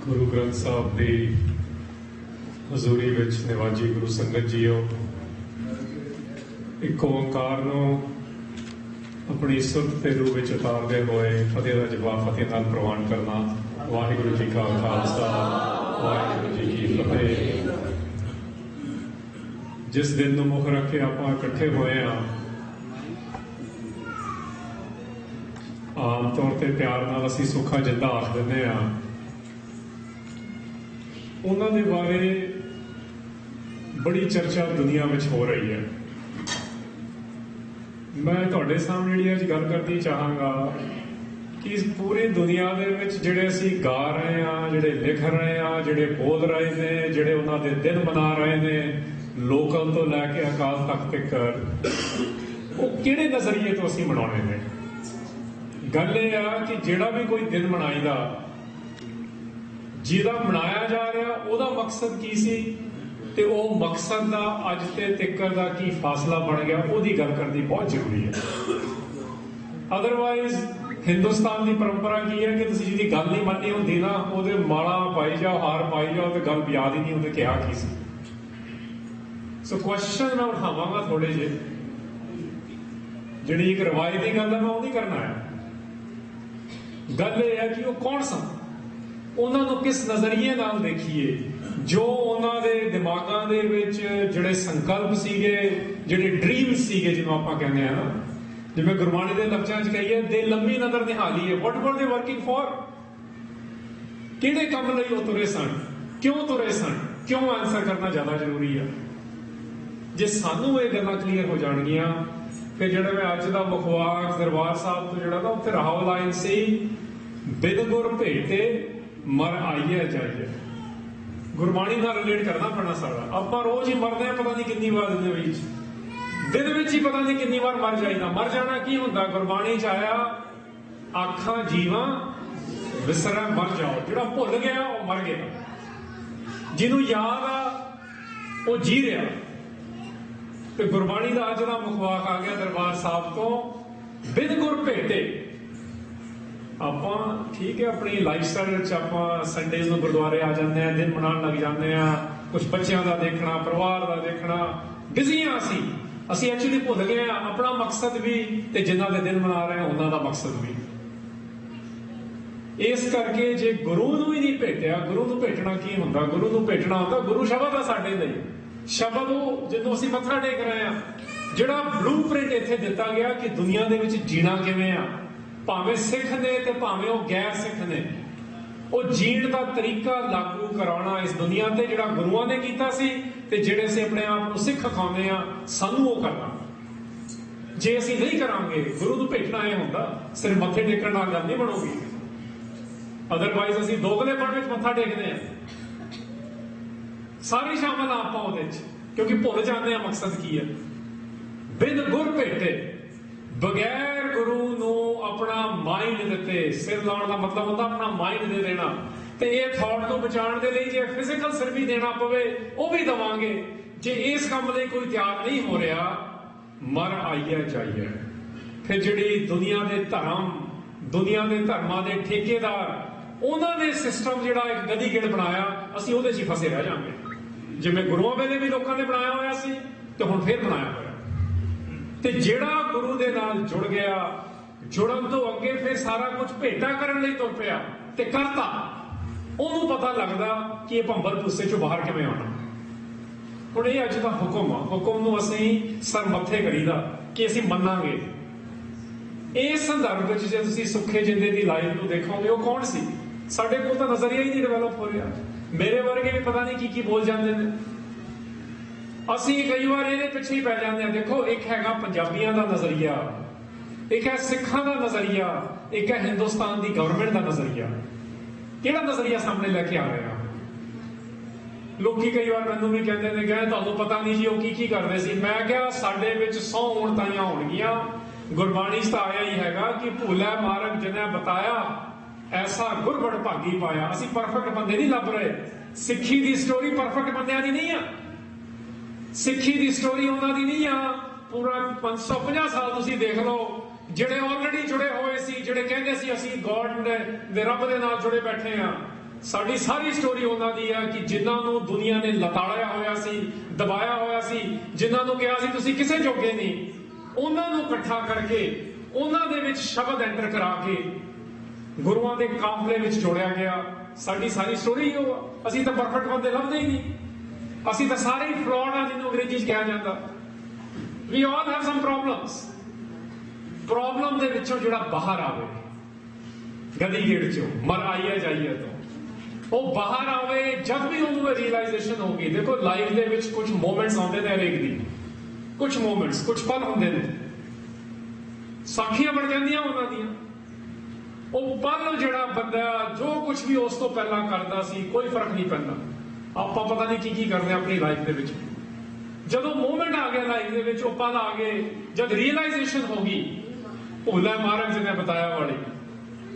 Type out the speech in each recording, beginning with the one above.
ਗੁਰੂ ਗ੍ਰੰਥ ਸਾਹਿਬ ਦੀ ਹਜ਼ੂਰੀ ਵਿੱਚ ਨਿਵਾਜੀ ਗੁਰੂ ਸੰਗਤ ਜੀਓ, ਇੱਕ ਓਂਕਾਰ ਨੂੰ ਆਪਣੀ ਸੁਰਤ ਤੇ ਰੂਹ ਵਿੱਚ ਉਤਾਰਦੇ ਹੋਏ ਫਤਿਹ ਦਾ ਜਵਾਬ ਫਤਿਹ ਨਾਲ ਪ੍ਰਵਾਨ ਕਰਨਾ। ਵਾਹਿਗੁਰੂ ਜੀ ਕਾ ਖਾਲਸਾ, ਵਾਹਿਗੁਰੂ ਜੀ ਕੀ ਫਤਿਹ। ਜਿਸ ਦਿਨ ਨੂੰ ਮੁੱਖ ਰੱਖ ਕੇ ਆਪਾਂ ਇਕੱਠੇ ਹੋਏ ਹਾਂ, ਆਮ ਤੌਰ ਤੇ ਪਿਆਰ ਨਾਲ ਅਸੀਂ ਸੁੱਖਾ ਜਿੰਦਾ ਆਖ ਦਿੰਦੇ ਹਾਂ। ਉਹਨਾਂ ਦੇ ਬਾਰੇ ਬੜੀ ਚਰਚਾ ਦੁਨੀਆ ਵਿੱਚ ਹੋ ਰਹੀ ਹੈ। ਮੈਂ ਤੁਹਾਡੇ ਸਾਹਮਣੇ ਜਿਹੜੀ ਅੱਜ ਗੱਲ ਕਰਨੀ ਚਾਹਾਂਗਾ ਕਿ ਇਸ ਪੂਰੀ ਦੁਨੀਆ ਦੇ ਵਿੱਚ ਜਿਹੜੇ ਅਸੀਂ ਗਾ ਰਹੇ ਹਾਂ, ਜਿਹੜੇ ਲਿਖ ਰਹੇ ਹਾਂ, ਜਿਹੜੇ ਬੋਲ ਰਹੇ ਨੇ, ਜਿਹੜੇ ਉਹਨਾਂ ਦੇ ਦਿਨ ਮਨਾ ਰਹੇ ਨੇ, ਲੋਕਲ ਤੋਂ ਲੈ ਕੇ ਅਕਾਲ ਤਖਤ ਤੱਕ, ਉਹ ਕਿਹੜੇ ਨਜ਼ਰੀਏ ਤੋਂ ਅਸੀਂ ਮਨਾਉਣੇ ਨੇ। ਗੱਲ ਇਹ ਆ ਕਿ ਜਿਹੜਾ ਵੀ ਕੋਈ ਦਿਨ ਮਨਾਈਦਾ, ਜਿਹਦਾ ਮਨਾਇਆ ਜਾ ਰਿਹਾ ਉਹਦਾ ਮਕਸਦ ਕੀ ਸੀ ਤੇ ਉਹ ਮਕਸਦ ਦਾ ਅੱਜ ਤੇ ਤੱਕ ਦਾ ਕੀ ਫਾਸਲਾ ਬਣ ਗਿਆ, ਉਹਦੀ ਗੱਲ ਕਰਨੀ ਬਹੁਤ ਜ਼ਰੂਰੀ ਹੈ। ਅਦਰਵਾਈਜ਼ ਹਿੰਦੁਸਤਾਨ ਦੀ ਪਰੰਪਰਾ ਕੀ ਹੈ ਕਿ ਤੁਸੀਂ ਜਿਹਦੀ ਗੱਲ ਨਹੀਂ ਮੰਨਣੀ ਹੁੰਦੀ ਨਾ, ਉਹਦੇ ਮਾਲਾ ਪਾਈ ਜਾਓ, ਹਾਰ ਪਾਈ ਜਾਓ, ਤੇ ਗੱਲ ਯਾਦ ਹੀ ਨਹੀਂ ਹੁੰਦੀ ਕਿਹਾ ਕੀ ਸੀ। ਸੋ ਕੁਐਸਚਨ ਮੈਂ ਉਠਾਵਾਂਗਾ ਥੋੜੇ ਜਿਹੇ, ਜਿਹੜੀ ਇੱਕ ਰਵਾਇਤੀ ਗੱਲ ਹੈ ਮੈਂ ਉਹ ਨਹੀਂ ਕਰਨਾ ਹੈ। ਗੱਲ ਇਹ ਹੈ ਕਿ ਉਹ ਕੌਣ ਸਨ, ਉਹਨਾਂ ਨੂੰ ਕਿਸ ਨਜ਼ਰੀਏ ਨਾਲ ਦੇਖੀਏ। ਜੋ ਉਹਨਾਂ ਦੇ ਦਿਮਾਗਾਂ ਦੇ ਵਿੱਚ ਜਿਹੜੇ ਸੰਕਲਪ ਸੀਗੇ, ਜਿਹੜੇ ਡ੍ਰੀਮ ਸੀਗੇ, ਜਿਹਨੂੰ ਆਪਾਂ ਕਹਿੰਦੇ ਆ ਨਾ, ਜਿਵੇਂ ਗੁਰਬਾਣੀ ਦੇ ਲਫ਼ਜ਼ਾਂ 'ਚ ਕਹੀਏ, ਦੇ ਲੰਮੀ ਨਜ਼ਰ ਨਿਹਾਲੀ ਹੈ। ਵਾਟ ਵਰ ਦੇ ਵਰਕਿੰਗ ਫॉर? ਕਿਹੜੇ ਕੰਮ ਲਈ ਉਹ ਤੁਰੇ ਸਨ, ਕਿਉਂ ਤੁਰੇ ਸਨ, ਕਿਉਂ ਆਨਸਰ ਕਰਨਾ ਜ਼ਿਆਦਾ ਜ਼ਰੂਰੀ ਆ। ਜੇ ਸਾਨੂੰ ਇਹ ਗੱਲਾਂ ਕਲੀਅਰ ਹੋ ਜਾਣਗੀਆਂ, ਫਿਰ ਜਿਹੜਾ ਮੈਂ ਅੱਜ ਦਾ ਮੁਖਵਾਕ ਦਰਬਾਰ ਸਾਹਿਬ ਤੋਂ ਜਿਹੜਾ ਨਾ, ਉੱਥੇ ਰਾਹੋ ਲਾਈਨ ਸੀ, ਬਿਨ ਗੁਰ ਭੇਟੇ ਮਰ ਆਈਏ ਜਾਈਏ। ਗੁਰਬਾਣੀ ਨਾਲ ਰਿਲੇਟ ਕਰਨਾ ਪੈਣਾ ਸਾਰਾ। ਆਪਾਂ ਰੋਜ਼ ਹੀ ਮਰਦੇ ਆ, ਪਤਾ ਨਹੀਂ ਕਿੰਨੀ ਵਾਰ ਦਿਨ ਵਿੱਚ ਹੀ ਪਤਾ ਨਹੀਂ ਕਿੰਨੀ ਵਾਰ ਮਰ ਜਾਈਦਾ। ਮਰ ਜਾਣਾ ਕੀ ਹੁੰਦਾ? ਗੁਰਬਾਣੀ 'ਚ ਆਇਆ, ਆਖਾਂ ਜੀਵਾਂ ਵਿਸਰੈ ਮਰ ਜਾਓ। ਜਿਹੜਾ ਭੁੱਲ ਗਿਆ ਉਹ ਮਰ ਗਿਆ, ਜਿਹਨੂੰ ਯਾਦ ਆ ਉਹ ਜੀ ਰਿਹਾ। ਤੇ ਗੁਰਬਾਣੀ ਦਾ ਅੱਜ ਦਾ ਮੁਖਵਾਕ ਆ ਗਿਆ ਦਰਬਾਰ ਸਾਹਿਬ ਤੋਂ, ਬਿਨ ਗੁਰ ਭੇਟੇ। ਆਪਾਂ ਠੀਕ ਹੈ, ਆਪਣੀ ਲਾਈਫ ਸਟਾਈਲ ਵਿੱਚ ਆਪਾਂ ਸੰਡੇਜ਼ ਨੂੰ ਗੁਰਦੁਆਰੇ ਆ ਜਾਂਦੇ ਹਾਂ, ਦਿਨ ਮਨਾਉਣ ਲੱਗ ਜਾਂਦੇ ਹਾਂ, ਕੁਝ ਬੱਚਿਆਂ ਦਾ ਦੇਖਣਾ, ਪਰਿਵਾਰ ਦਾ ਦੇਖਣਾ, ਬਿਜ਼ੀ ਹਾਂ ਅਸੀਂ ਐਕਚੁਅਲੀ ਭੁੱਲ ਗਏ ਹਾਂ ਆਪਣਾ ਮਕਸਦ ਵੀ, ਤੇ ਜਿਨ੍ਹਾਂ ਦੇ ਦਿਨ ਮਨਾ ਰਹੇ ਉਹਨਾਂ ਦਾ ਮਕਸਦ ਵੀ। ਇਸ ਕਰਕੇ ਜੇ ਗੁਰੂ ਨੂੰ ਹੀ ਨਹੀਂ ਭੇਟਿਆ, ਗੁਰੂ ਨੂੰ ਭੇਟਣਾ ਕੀ ਹੁੰਦਾ? ਗੁਰੂ ਨੂੰ ਭੇਟਣਾ ਹੁੰਦਾ, ਗੁਰੂ ਸ਼ਬਦ ਆ ਸਾਡੇ ਲਈ। ਸ਼ਬਦ ਉਹ ਜਦੋਂ ਅਸੀਂ ਮੱਥਾ ਟੇਕ ਰਹੇ ਹਾਂ, ਜਿਹੜਾ ਬਲੂ ਪ੍ਰਿੰਟ ਇੱਥੇ ਦਿੱਤਾ ਗਿਆ ਕਿ ਦੁਨੀਆ ਦੇ ਵਿੱਚ ਜੀਣਾ ਕਿਵੇਂ ਆ, ਭਾਵੇਂ ਸਿੱਖ ਨੇ ਤੇ ਭਾਵੇਂ ਉਹ ਗੈਰ ਸਿੱਖ ਨੇ, ਉਹ ਜੀਣ ਦਾ ਤਰੀਕਾ ਲਾਗੂ ਕਰਾਉਣਾ ਇਸ ਦੁਨੀਆ ਤੇ, ਜਿਹੜਾ ਗੁਰੂਆਂ ਨੇ ਕੀਤਾ ਸੀ ਤੇ ਜਿਹੜੇ ਅਸੀਂ ਆਪਣੇ ਆਪ ਨੂੰ ਸਿੱਖ ਖਾਉਂਦੇ ਆ, ਸਾਨੂੰ ਉਹ ਕਰਨਾ। ਜੇ ਅਸੀਂ ਨਹੀਂ ਕਰਾਂਗੇ, ਗੁਰੂ ਨੂੰ ਭੇਟਣਾ ਇਹ ਹੁੰਦਾ, ਸਿਰਫ ਮੱਥੇ ਟੇਕਣ ਨਾਲ ਗੱਲ ਨਹੀਂ ਬਣੂਗੀ। ਅਦਰਵਾਈਜ਼ ਅਸੀਂ ਦੋਗਲੇਪਣ ਵਿੱਚ ਮੱਥਾ ਟੇਕਦੇ ਆ, ਸਾਰੇ ਸ਼ਾਮਲ ਆ ਆਪਾਂ ਉਹਦੇ 'ਚ, ਕਿਉਂਕਿ ਭੁੱਲ ਜਾਂਦੇ ਆ ਮਕਸਦ ਕੀ ਹੈ। ਬਿਨ ਗੁਰ ਭੇਟੇ, ਬਗੈਰ ਗੁਰੂ ਨੂੰ ਆਪਣਾ ਮਾਈਂਡ ਦਿੱਤੇ। ਸਿਰ ਲਾਉਣ ਦਾ ਮਤਲਬ ਹੁੰਦਾ ਆਪਣਾ ਮਾਈਂਡ ਦੇ ਦੇਣਾ, ਤੇ ਇਹ ਥਾਟ ਤੋਂ ਬਚਾਉਣ ਦੇ ਲਈ ਜੇ ਫਿਜ਼ੀਕਲ ਸਿਰ ਵੀ ਦੇਣਾ ਪਵੇ ਉਹ ਵੀ ਦੇਵਾਂਗੇ। ਜੇ ਇਸ ਕੰਮ ਲਈ ਕੋਈ ਤਿਆਰ ਨਹੀਂ ਹੋ ਰਿਹਾ, ਮਰ ਆਈਏ ਜਾਈਏ। ਫਿਰ ਜਿਹੜੀ ਦੁਨੀਆ ਦੇ ਧਰਮ, ਦੁਨੀਆ ਦੇ ਧਰਮਾਂ ਦੇ ਠੇਕੇਦਾਰ, ਉਹਨਾਂ ਨੇ ਸਿਸਟਮ ਜਿਹੜਾ ਇੱਕ ਗਦੀ ਗੇੜ ਬਣਾਇਆ, ਅਸੀਂ ਉਹਦੇ 'ਚ ਹੀ ਫਸੇ ਰਹਿ ਜਾਵਾਂਗੇ। ਜਿਵੇਂ ਗੁਰੂਆਂ ਵੇਲੇ ਵੀ ਲੋਕਾਂ ਨੇ ਬਣਾਇਆ ਹੋਇਆ ਸੀ ਤੇ ਹੁਣ ਫਿਰ ਬਣਾਇਆ ਹੋਇਆ। ਤੇ ਜਿਹੜਾ ਗੁਰੂ ਦੇ ਨਾਲ ਜੁੜ ਗਿਆ, ਜੁੜਨ ਤੋਂ ਅੱਗੇ ਫਿਰ ਸਾਰਾ ਕੁਝ ਭੇਟਾ ਕਰਨ ਲਈ ਤੁਰ ਪਿਆ ਤੇ ਕਰਤਾ, ਉਹਨੂੰ ਪਤਾ ਲੱਗਦਾ ਕਿ ਇਹ ਭੰਬਲ ਭੁੱਸੇ ਚੋਂ ਬਾਹਰ ਕਿਵੇਂ ਆਉਣਾ। ਹੁਣ ਇਹ ਅੱਜ ਦਾ ਹੁਕਮ ਆ, ਹੁਕਮ ਨੂੰ ਅਸੀਂ ਸਰ ਮੱਥੇ ਕਰੀਦਾ ਕਿ ਅਸੀਂ ਮੰਨਾਂਗੇ। ਇਸ ਸੰਦਰਭ ਵਿੱਚ ਜੇ ਤੁਸੀਂ ਸੁੱਖੇ ਜਿੰਦੇ ਦੀ ਲਾਈਫ ਨੂੰ ਦੇਖੋਗੇ, ਉਹ ਕੌਣ ਸੀ? ਸਾਡੇ ਕੋਲ ਤਾਂ ਨਜ਼ਰੀਆ ਹੀ ਨਹੀਂ ਡਿਵੈਲਪ ਹੋ ਰਿਹਾ। ਮੇਰੇ ਵਰਗੇ ਵੀ ਪਤਾ ਨਹੀਂ ਕੀ ਬੋਲ ਜਾਂਦੇ ਨੇ। ਅਸੀਂ ਕਈ ਵਾਰ ਇਹਦੇ ਪਿੱਛੇ ਹੀ ਪੈ ਜਾਂਦੇ ਹਾਂ। ਦੇਖੋ, ਇੱਕ ਹੈਗਾ ਪੰਜਾਬੀਆਂ ਦਾ ਨਜ਼ਰੀਆ, ਇੱਕ ਹੈ ਸਿੱਖਾਂ ਦਾ ਨਜ਼ਰੀਆ, ਇੱਕ ਹੈ ਹਿੰਦੁਸਤਾਨ ਦੀ ਗਵਰਨਮੈਂਟ ਦਾ ਨਜ਼ਰੀਆ। ਕਿਹੜਾ ਨਜ਼ਰੀਆ ਸਾਹਮਣੇ ਲੈ ਕੇ ਆ ਰਹੇ ਆ? ਲੋਕੀ ਕਈ ਵਾਰ ਮੈਨੂੰ ਵੀ ਕਹਿੰਦੇ ਨੇ ਕਿ ਤੁਹਾਨੂੰ ਪਤਾ ਨਹੀਂ ਜੀ ਉਹ ਕੀ ਕਰਦੇ ਸੀ। ਮੈਂ ਕਿਹਾ, ਸਾਡੇ ਵਿੱਚ 100 ਉਣਤਾਈਆਂ ਹੋਣਗੀਆਂ। ਗੁਰਬਾਣੀ 'ਚ ਤਾਂ ਆਇਆ ਹੀ ਹੈਗਾ ਕਿ ਭੂਲੇ ਮਾਰਗ ਜਿਨ੍ਹਾਂ ਬਤਾਇਆ, ਐਸਾ ਗੁਰਬੜ ਭਾਗੀ ਪਾਇਆ। ਅਸੀਂ ਪਰਫੈਕਟ ਬੰਦੇ ਨਹੀਂ ਲੱਭ ਰਹੇ। ਸਿੱਖੀ ਦੀ ਸਟੋਰੀ ਪਰਫੈਕਟ ਬੰਦਿਆਂ ਦੀ ਨਹੀਂ ਆ। ਸਿੱਖੀ ਦੀ ਸਟੋਰੀ ਉਹਨਾਂ ਦੀ ਨਹੀਂ ਆ। ਪੂਰਾ 550 ਸਾਲ ਤੁਸੀਂ ਦੇਖ ਲਓ, ਜਿਹੜੇ ਆਲਰੇਡੀ ਜੁੜੇ ਹੋਏ ਸੀ, ਜਿਹੜੇ ਕਹਿੰਦੇ ਸੀ ਅਸੀਂ ਗੋਡ ਦੇ ਰੱਬ ਦੇ ਨਾਲ ਜੁੜੇ ਬੈਠੇ ਆ, ਸਾਡੀ ਸਾਰੀ ਸਟੋਰੀ ਉਹਨਾਂ ਦੀ ਹੈ ਕਿ ਜਿਨ੍ਹਾਂ ਨੂੰ ਦੁਨੀਆ ਨੇ ਲਤਾੜਿਆ ਹੋਇਆ ਸੀ, ਦਬਾਇਆ ਹੋਇਆ ਸੀ, ਜਿਨ੍ਹਾਂ ਨੂੰ ਕਿਹਾ ਸੀ ਤੁਸੀਂ ਕਿਸੇ ਜੋਗੇ ਨਹੀਂ, ਉਹਨਾਂ ਨੂੰ ਇਕੱਠਾ ਕਰਕੇ ਉਹਨਾਂ ਦੇ ਵਿੱਚ ਸ਼ਬਦ ਐਂਟਰ ਕਰਾ ਕੇ ਗੁਰੂਆਂ ਦੇ ਕਾਫਲੇ ਵਿੱਚ ਜੋੜਿਆ ਗਿਆ। ਸਾਡੀ ਸਾਰੀ ਸਟੋਰੀ ਉਹ ਆ। ਅਸੀਂ ਤਾਂ ਪਰਫੈਕਟ ਬੰਦੇ ਲੱਭਦੇ ਹੀ ਨਹੀਂ, ਅਸੀਂ ਤਾਂ ਸਾਰੇ ਹੀ ਫਰਾਡ ਆ, ਜਿਹਨੂੰ ਅੰਗਰੇਜ਼ੀ 'ਚ ਕਿਹਾ ਜਾਂਦਾ। We all have some problems. Problem ਦੇ ਵਿੱਚੋਂ ਜਿਹੜਾ ਬਾਹਰ ਆਵੇ, ਗਦੀ ਗੇੜ ਚੋਂ, ਮਰ ਆਈਏ ਜਾਈਏ ਤੋਂ ਉਹ ਬਾਹਰ ਆਵੇ, ਜਦ ਵੀ ਉਹਨੂੰ ਰੀਅਲਾਈਜ਼ੇਸ਼ਨ ਹੋਗੀ। ਦੇਖੋ ਲਾਈਫ ਦੇ ਵਿੱਚ ਕੁਝ ਮੋਮੈਂਟਸ ਆਉਂਦੇ ਨੇ ਹਰੇਕ ਦੀ, ਕੁਝ ਮੋਮੈਂਟਸ, ਕੁਝ ਪਲ ਹੁੰਦੇ ਨੇ, ਸਾਖੀਆਂ ਬਣ ਜਾਂਦੀਆਂ ਉਹਨਾਂ ਦੀਆਂ। ਉਹ ਪਲ ਜਿਹੜਾ ਬੰਦਾ ਜੋ ਕੁਝ ਵੀ ਉਸ ਤੋਂ ਪਹਿਲਾਂ ਕਰਦਾ ਸੀ, ਕੋਈ ਫਰਕ ਨਹੀਂ ਪੈਂਦਾ। ਆਪਾਂ ਪਤਾ ਨਹੀਂ ਕੀ ਕਰਦੇ ਆਪਣੀ ਲਾਈਫ ਦੇ ਵਿੱਚ। ਜਦੋਂ ਮੂਵਮੈਂਟ ਆ ਗਿਆ ਲਾਈਫ ਦੇ ਵਿੱਚ, ਉਹ ਪਲ ਆ ਗਏ, ਜਦ ਰੀਅਲਾਈਜ਼ੇਸ਼ਨ ਹੋ ਗਈ, ਭੋਲਾ ਮਹਾਰਾਜ ਜੀ ਨੇ ਬਤਾਇਆ ਵਾਲੀ,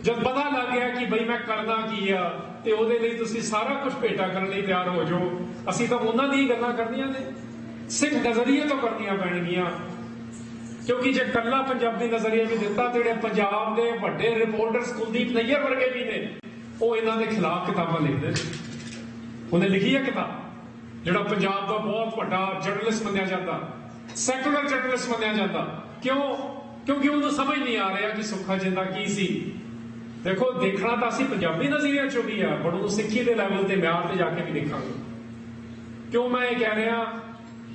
ਜਦ ਪਤਾ ਲੱਗ ਗਿਆ ਕਿ ਬਈ ਮੈਂ ਕਰਨਾ ਕੀ ਆ, ਤੇ ਉਹਦੇ ਲਈ ਤੁਸੀਂ ਸਾਰਾ ਕੁਝ ਭੇਟਾ ਕਰਨ ਲਈ ਤਿਆਰ ਹੋ ਜਾਓ। ਅਸੀਂ ਤਾਂ ਉਹਨਾਂ ਦੀ ਗੱਲਾਂ ਕਰਨੀਆਂ ਨੇ, ਸਿੱਖ ਨਜ਼ਰੀਏ ਤੋਂ ਕਰਨੀਆਂ ਪੈਣਗੀਆਂ। ਕਿਉਂਕਿ ਜੇ ਕੱਲਾ ਪੰਜਾਬੀ ਨਜ਼ਰੀਆ ਵੀ ਦਿੱਤਾ, ਤੇ ਜਿਹੜੇ ਪੰਜਾਬ ਦੇ ਵੱਡੇ ਰਿਪੋਰਟਰਸ ਕੁਲਦੀਪ ਨਈਅਰ ਵਰਗੇ ਵੀ ਨੇ, ਉਹ ਇਹਨਾਂ ਦੇ ਖਿਲਾਫ ਕਿਤਾਬਾਂ ਲਿਖਦੇ ਨੇ। ਉਹਨੇ ਲਿਖੀ ਹੈ ਕਿਤਾਬ, ਜਿਹੜਾ ਪੰਜਾਬ ਦਾ ਬਹੁਤ ਵੱਡਾ ਜਰਨਲਿਸਟ ਮੰਨਿਆ ਜਾਂਦਾ, ਸੈਕੂਲਰ ਜਰਨਲਿਸਟ ਮੰਨਿਆ ਜਾਂਦਾ। ਕਿਉਂ? ਕਿਉਂਕਿ ਉਹਨੂੰ ਸਮਝ ਨਹੀਂ ਆ ਰਿਹਾ ਕਿ ਸੁੱਖਾ ਜਿੰਦਾ ਕੀ ਸੀ। ਦੇਖੋ ਦੇਖਣਾ ਤਾਂ ਅਸੀਂ ਪੰਜਾਬੀ ਨਜ਼ਰੀਏ ਚੋਂ ਵੀ ਆ, ਪਰ ਉਹਨੂੰ ਸਿੱਖੀ ਦੇ ਲੈਵਲ ਤੇ ਮਿਆਰ ਤੇ ਜਾ ਕੇ ਵੀ ਦੇਖਾਂਗੇ। ਕਿਉਂ ਮੈਂ ਇਹ ਕਹਿ ਰਿਹਾ?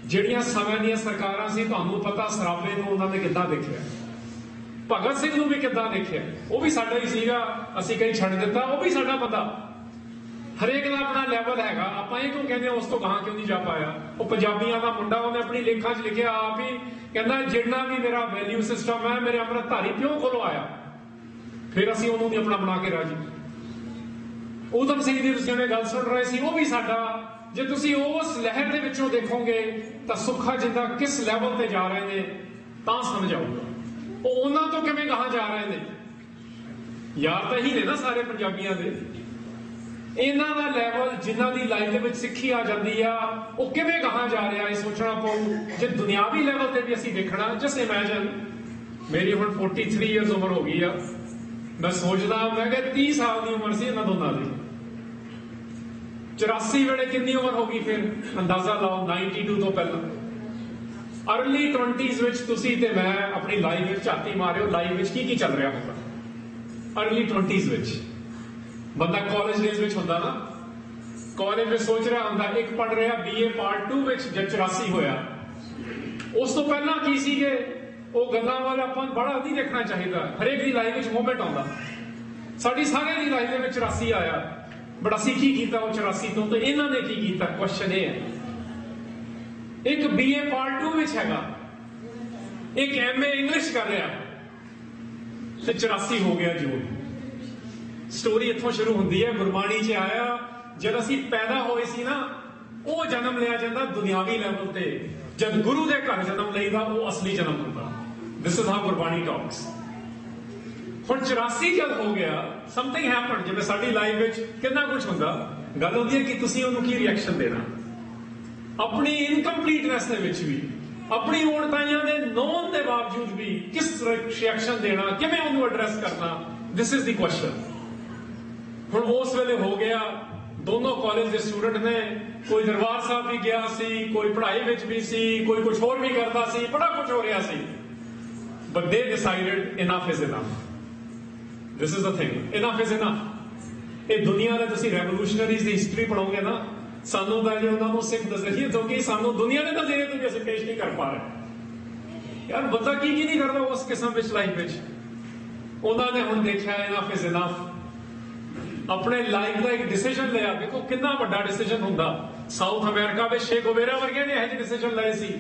ਜਿਹੜੀਆਂ ਸਮੇਂ ਦੀਆਂ ਸਰਕਾਰਾਂ ਸੀ, ਤੁਹਾਨੂੰ ਪਤਾ ਸਰਾਬੇ ਨੂੰ ਉਹਨਾਂ ਨੇ ਕਿੱਦਾਂ ਦੇਖਿਆ, ਭਗਤ ਸਿੰਘ ਨੂੰ ਵੀ ਕਿੱਦਾਂ ਦੇਖਿਆ। ਉਹ ਵੀ ਸਾਡਾ ਹੀ ਸੀਗਾ, ਅਸੀਂ ਕਈ ਛੱਡ ਦਿੱਤਾ, ਉਹ ਵੀ ਸਾਡਾ ਬੰਦਾ। ਹਰੇਕ ਦਾ ਆਪਣਾ ਲੈਵਲ ਹੈਗਾ। ਆਪਾਂ ਇਹ ਕਿਉਂ ਕਹਿੰਦੇ ਉਸ ਤੋਂ ਗਾਹਾਂ ਕਿਉਂ ਨਹੀਂ ਜਾ ਪਾਇਆ? ਉਹ ਪੰਜਾਬੀਆਂ ਦਾ ਮੁੰਡਾ, ਉਹਨੇ ਆਪਣੀ ਲੇਖਾਂ 'ਚ ਲਿਖਿਆ ਆਪ ਹੀ, ਕਹਿੰਦਾ ਜਿਹੜਾ ਵੀ ਮੇਰਾ ਵੈਲਿਊ ਸਿਸਟਮ ਹੈ, ਮੇਰੇ ਅੰਮ੍ਰਿਤਧਾਰੀ ਪਿਓ ਕੋਲੋਂ ਆਇਆ, ਫਿਰ ਅਸੀਂ ਉਹਨੂੰ ਨਹੀਂ ਆਪਣਾ ਬਣਾ ਕੇ ਰਾਜੀ। ਊਧਮ ਸਿੰਘ ਦੀ ਤੁਸੀਂ ਉਹਨੇ ਗੱਲ ਸੁਣ ਰਹੇ ਸੀ, ਉਹ ਵੀ ਸਾਡਾ। ਜੇ ਤੁਸੀਂ ਉਸ ਲਹਿਰ ਦੇ ਵਿੱਚੋਂ ਦੇਖੋਗੇ ਤਾਂ ਸੁੱਖਾ ਜਿੰਦਾ ਕਿਸ ਲੈਵਲ ਤੇ ਜਾ ਰਹੇ ਨੇ ਤਾਂ ਸਮਝ ਆਊਗਾ। ਉਹ ਉਹਨਾਂ ਤੋਂ ਕਿਵੇਂ ਗਾਹਾਂ ਜਾ ਰਹੇ ਨੇ। ਯਾਰ ਤਾਂ ਹੀ ਨੇ ਨਾ ਸਾਰੇ ਪੰਜਾਬੀਆਂ ਦੇ। ਇਹਨਾਂ ਦਾ ਲੈਵਲ, ਜਿਨ੍ਹਾਂ ਦੀ ਲਾਈਫ ਦੇ ਵਿੱਚ ਸਿੱਖੀ ਆ ਜਾਂਦੀ ਆ, ਉਹ ਕਿਵੇਂ ਗਾਹਾਂ ਜਾ ਰਿਹਾ ਇਹ ਸੋਚਣਾ ਪਊ। ਜੇ ਦੁਨਿਆਵੀ ਲੈਵਲ ਤੇ ਵੀ ਅਸੀਂ ਦੇਖਣਾ, ਜਸਟ ਇਮੈਜਿਨ, ਮੇਰੀ ਹੁਣ 43 ਇਅਰਸ ਉਮਰ ਹੋ ਗਈ ਆ। ਮੈਂ ਸੋਚਦਾ, ਮੈਂ ਕਿਹਾ 30 ਸਾਲ ਦੀ ਉਮਰ ਸੀ ਇਹਨਾਂ ਦੋਨਾਂ ਦੀ, 84 ਵੇਲੇ ਕਿੰਨੀ ਉਮਰ ਹੋ ਗਈ? ਫਿਰ ਅੰਦਾਜ਼ਾ ਲਾਓ, 92 ਤੋਂ ਪਹਿਲਾਂ। ਅਰਲੀ 20s ਵਿੱਚ ਤੁਸੀਂ ਤੇ ਮੈਂ ਆਪਣੀ ਲਾਈਫ ਵਿੱਚ ਝਾਤੀ ਮਾਰਿਓ, ਲਾਈਫ ਵਿੱਚ ਕੀ ਚੱਲ ਰਿਹਾ ਹੁੰਦਾ। ਅਰਲੀ 20s ਵਿੱਚ ਬੰਦਾ ਕਾਲਜ ਡੇਜ਼ ਵਿੱਚ ਹੁੰਦਾ ਨਾ, ਕਾਲਜ ਵਿੱਚ ਸੋਚ ਰਿਹਾ ਹੁੰਦਾ, ਇੱਕ ਪੜ ਰਿਹਾ BA ਪਾਰਟ 2 ਵਿੱਚ, ਜਦ 84 ਹੋਇਆ। ਉਸ ਤੋਂ ਪਹਿਲਾਂ ਕੀ ਸੀਗੇ ਉਹ ਗੱਲਾਂ ਵਾਲਾ ਆਪਾਂ ਬੜਾ ਨਹੀਂ ਦੇਖਣਾ ਚਾਹੀਦਾ। ਹਰੇਕ ਦੀ ਲਾਈਫ ਵਿੱਚ ਮੂਵਮੈਂਟ ਆਉਂਦਾ। ਸਾਡੀ ਸਾਰਿਆਂ ਦੀ ਲਾਈਫ ਦੇ ਵਿੱਚ 84 ਆਇਆ, ਬਟ ਅਸੀਂ ਕੀ ਕੀਤਾ ਉਹ 84 ਤੋਂ, ਤੇ ਇਹਨਾਂ ਨੇ ਕੀ ਕੀਤਾ? ਕੁਐਸਚਨ ਇਹ ਹੈ। ਇੱਕ BA ਪਾਰਟ 2 ਵਿੱਚ ਹੈਗਾ, ਇੱਕ MA ਇੰਗਲਿਸ਼ ਕਰ ਰਿਹਾ, ਤੇ 84 ਹੋ ਗਿਆ ਜੂਨ। ਸਟੋਰੀ ਇੱਥੋਂ ਸ਼ੁਰੂ ਹੁੰਦੀ ਹੈ। ਗੁਰਬਾਣੀ 'ਚ ਆਇਆ, ਜਦ ਅਸੀਂ ਪੈਦਾ ਹੋਏ ਸੀ ਨਾ, ਉਹ ਜਨਮ ਲਿਆ ਜਾਂਦਾ ਦੁਨਿਆਵੀ ਲੈਵਲ ਤੇ। ਜਦ ਗੁਰੂ ਦੇ ਘਰ ਜਨਮ ਲਈਦਾ, ਉਹ ਅਸਲੀ ਜਨਮ ਹੁੰਦਾ। This is how Gurbani talks. ਹੁਣ 84 ਜਦ ਹੋ ਗਿਆ, ਸਮਥਿੰਗ ਹੈਪਨ। ਜਿਵੇਂ ਸਾਡੀ ਲਾਈਫ ਵਿੱਚ ਕਿੰਨਾ ਕੁਝ ਹੁੰਦਾ, ਗੱਲ ਹੁੰਦੀ ਹੈ ਕਿ ਤੁਸੀਂ ਉਹਨੂੰ ਕੀ ਰਿਐਕਸ਼ਨ ਦੇਣਾ। ਆਪਣੀ ਇਨਕੰਪਲੀਟਨੈਸ ਦੇ ਵਿੱਚ ਵੀ, ਆਪਣੀ ਔਣਤਾਈਆਂ ਦੇ ਨੋਨ ਦੇ ਬਾਵਜੂਦ ਵੀ ਕਿਸ ਰਿਐਕਸ਼ਨ ਦੇਣਾ, ਕਿਵੇਂ ਉਹਨੂੰ ਐਡਰੈਸ ਕਰਨਾ, ਦਿਸ ਇਜ਼ ਦੀ ਕੁਐਸਚਨ। ਹੁਣ ਉਸ ਵੇਲੇ ਹੋ ਗਿਆ, ਦੋਨੋਂ ਕਾਲਜ ਦੇ ਸਟੂਡੈਂਟ ਨੇ, ਕੋਈ ਦਰਬਾਰ ਸਾਹਿਬ ਵੀ ਗਿਆ ਸੀ, ਕੋਈ ਪੜ੍ਹਾਈ ਵਿੱਚ ਵੀ ਸੀ, ਕੋਈ ਕੁਝ ਹੋਰ ਵੀ ਕਰਦਾ ਸੀ, ਬੜਾ ਕੁਝ ਹੋ ਰਿਹਾ ਸੀ। But they decided enough is enough. This is the thing, enough is enough. ਇਹ ਦੁਨੀਆ ਦੇ ਤੁਸੀਂ ਰੈਵੋਲੂਸ਼ਨਰੀਜ਼ ਦੀ ਹਿਸਟਰੀ ਪੜ੍ਹੋਗੇ ਨਾ, ਸਾਨੂੰ ਤਾਂ ਜੇ ਉਹਨਾਂ ਨੂੰ ਸਿੱਖ ਨਜ਼ਰੀਏ ਤੋਂ, ਕਿ ਸਾਨੂੰ ਦੁਨੀਆ ਦੇ ਨਜ਼ਰੀਏ ਤੋਂ ਵੀ ਅਸੀਂ ਪੇਸ਼ ਨਹੀਂ ਕਰ ਪਾ ਰਹੇ। ਯਾਰ ਬੰਦਾ ਕੀ ਨਹੀਂ ਕਰਦਾ ਉਸ ਕਿਸਮ ਵਿੱਚ ਲਾਈਫ ਵਿੱਚ। ਉਹਨਾਂ ਨੇ ਹੁਣ ਦੇਖਿਆ ਇਨਫ ਇਜ਼ ਇਨਫ। ਆਪਣੇ ਲਾਈਫ ਦਾ ਇੱਕ ਡਿਸੀਜਨ ਲਿਆ। ਦੇਖੋ ਕਿੰਨਾ ਵੱਡਾ ਡਿਸੀਜਨ ਹੁੰਦਾ। ਸਾਊਥ ਅਮਰੀਕਾ ਵਿੱਚ ਸ਼ੇ ਗੁਵੇਰਾ ਵਰਗੇ ਨੇ ਇਹ ਜਿਹੇ ਡਿਸੀਜਨ ਲਏ ਸੀ।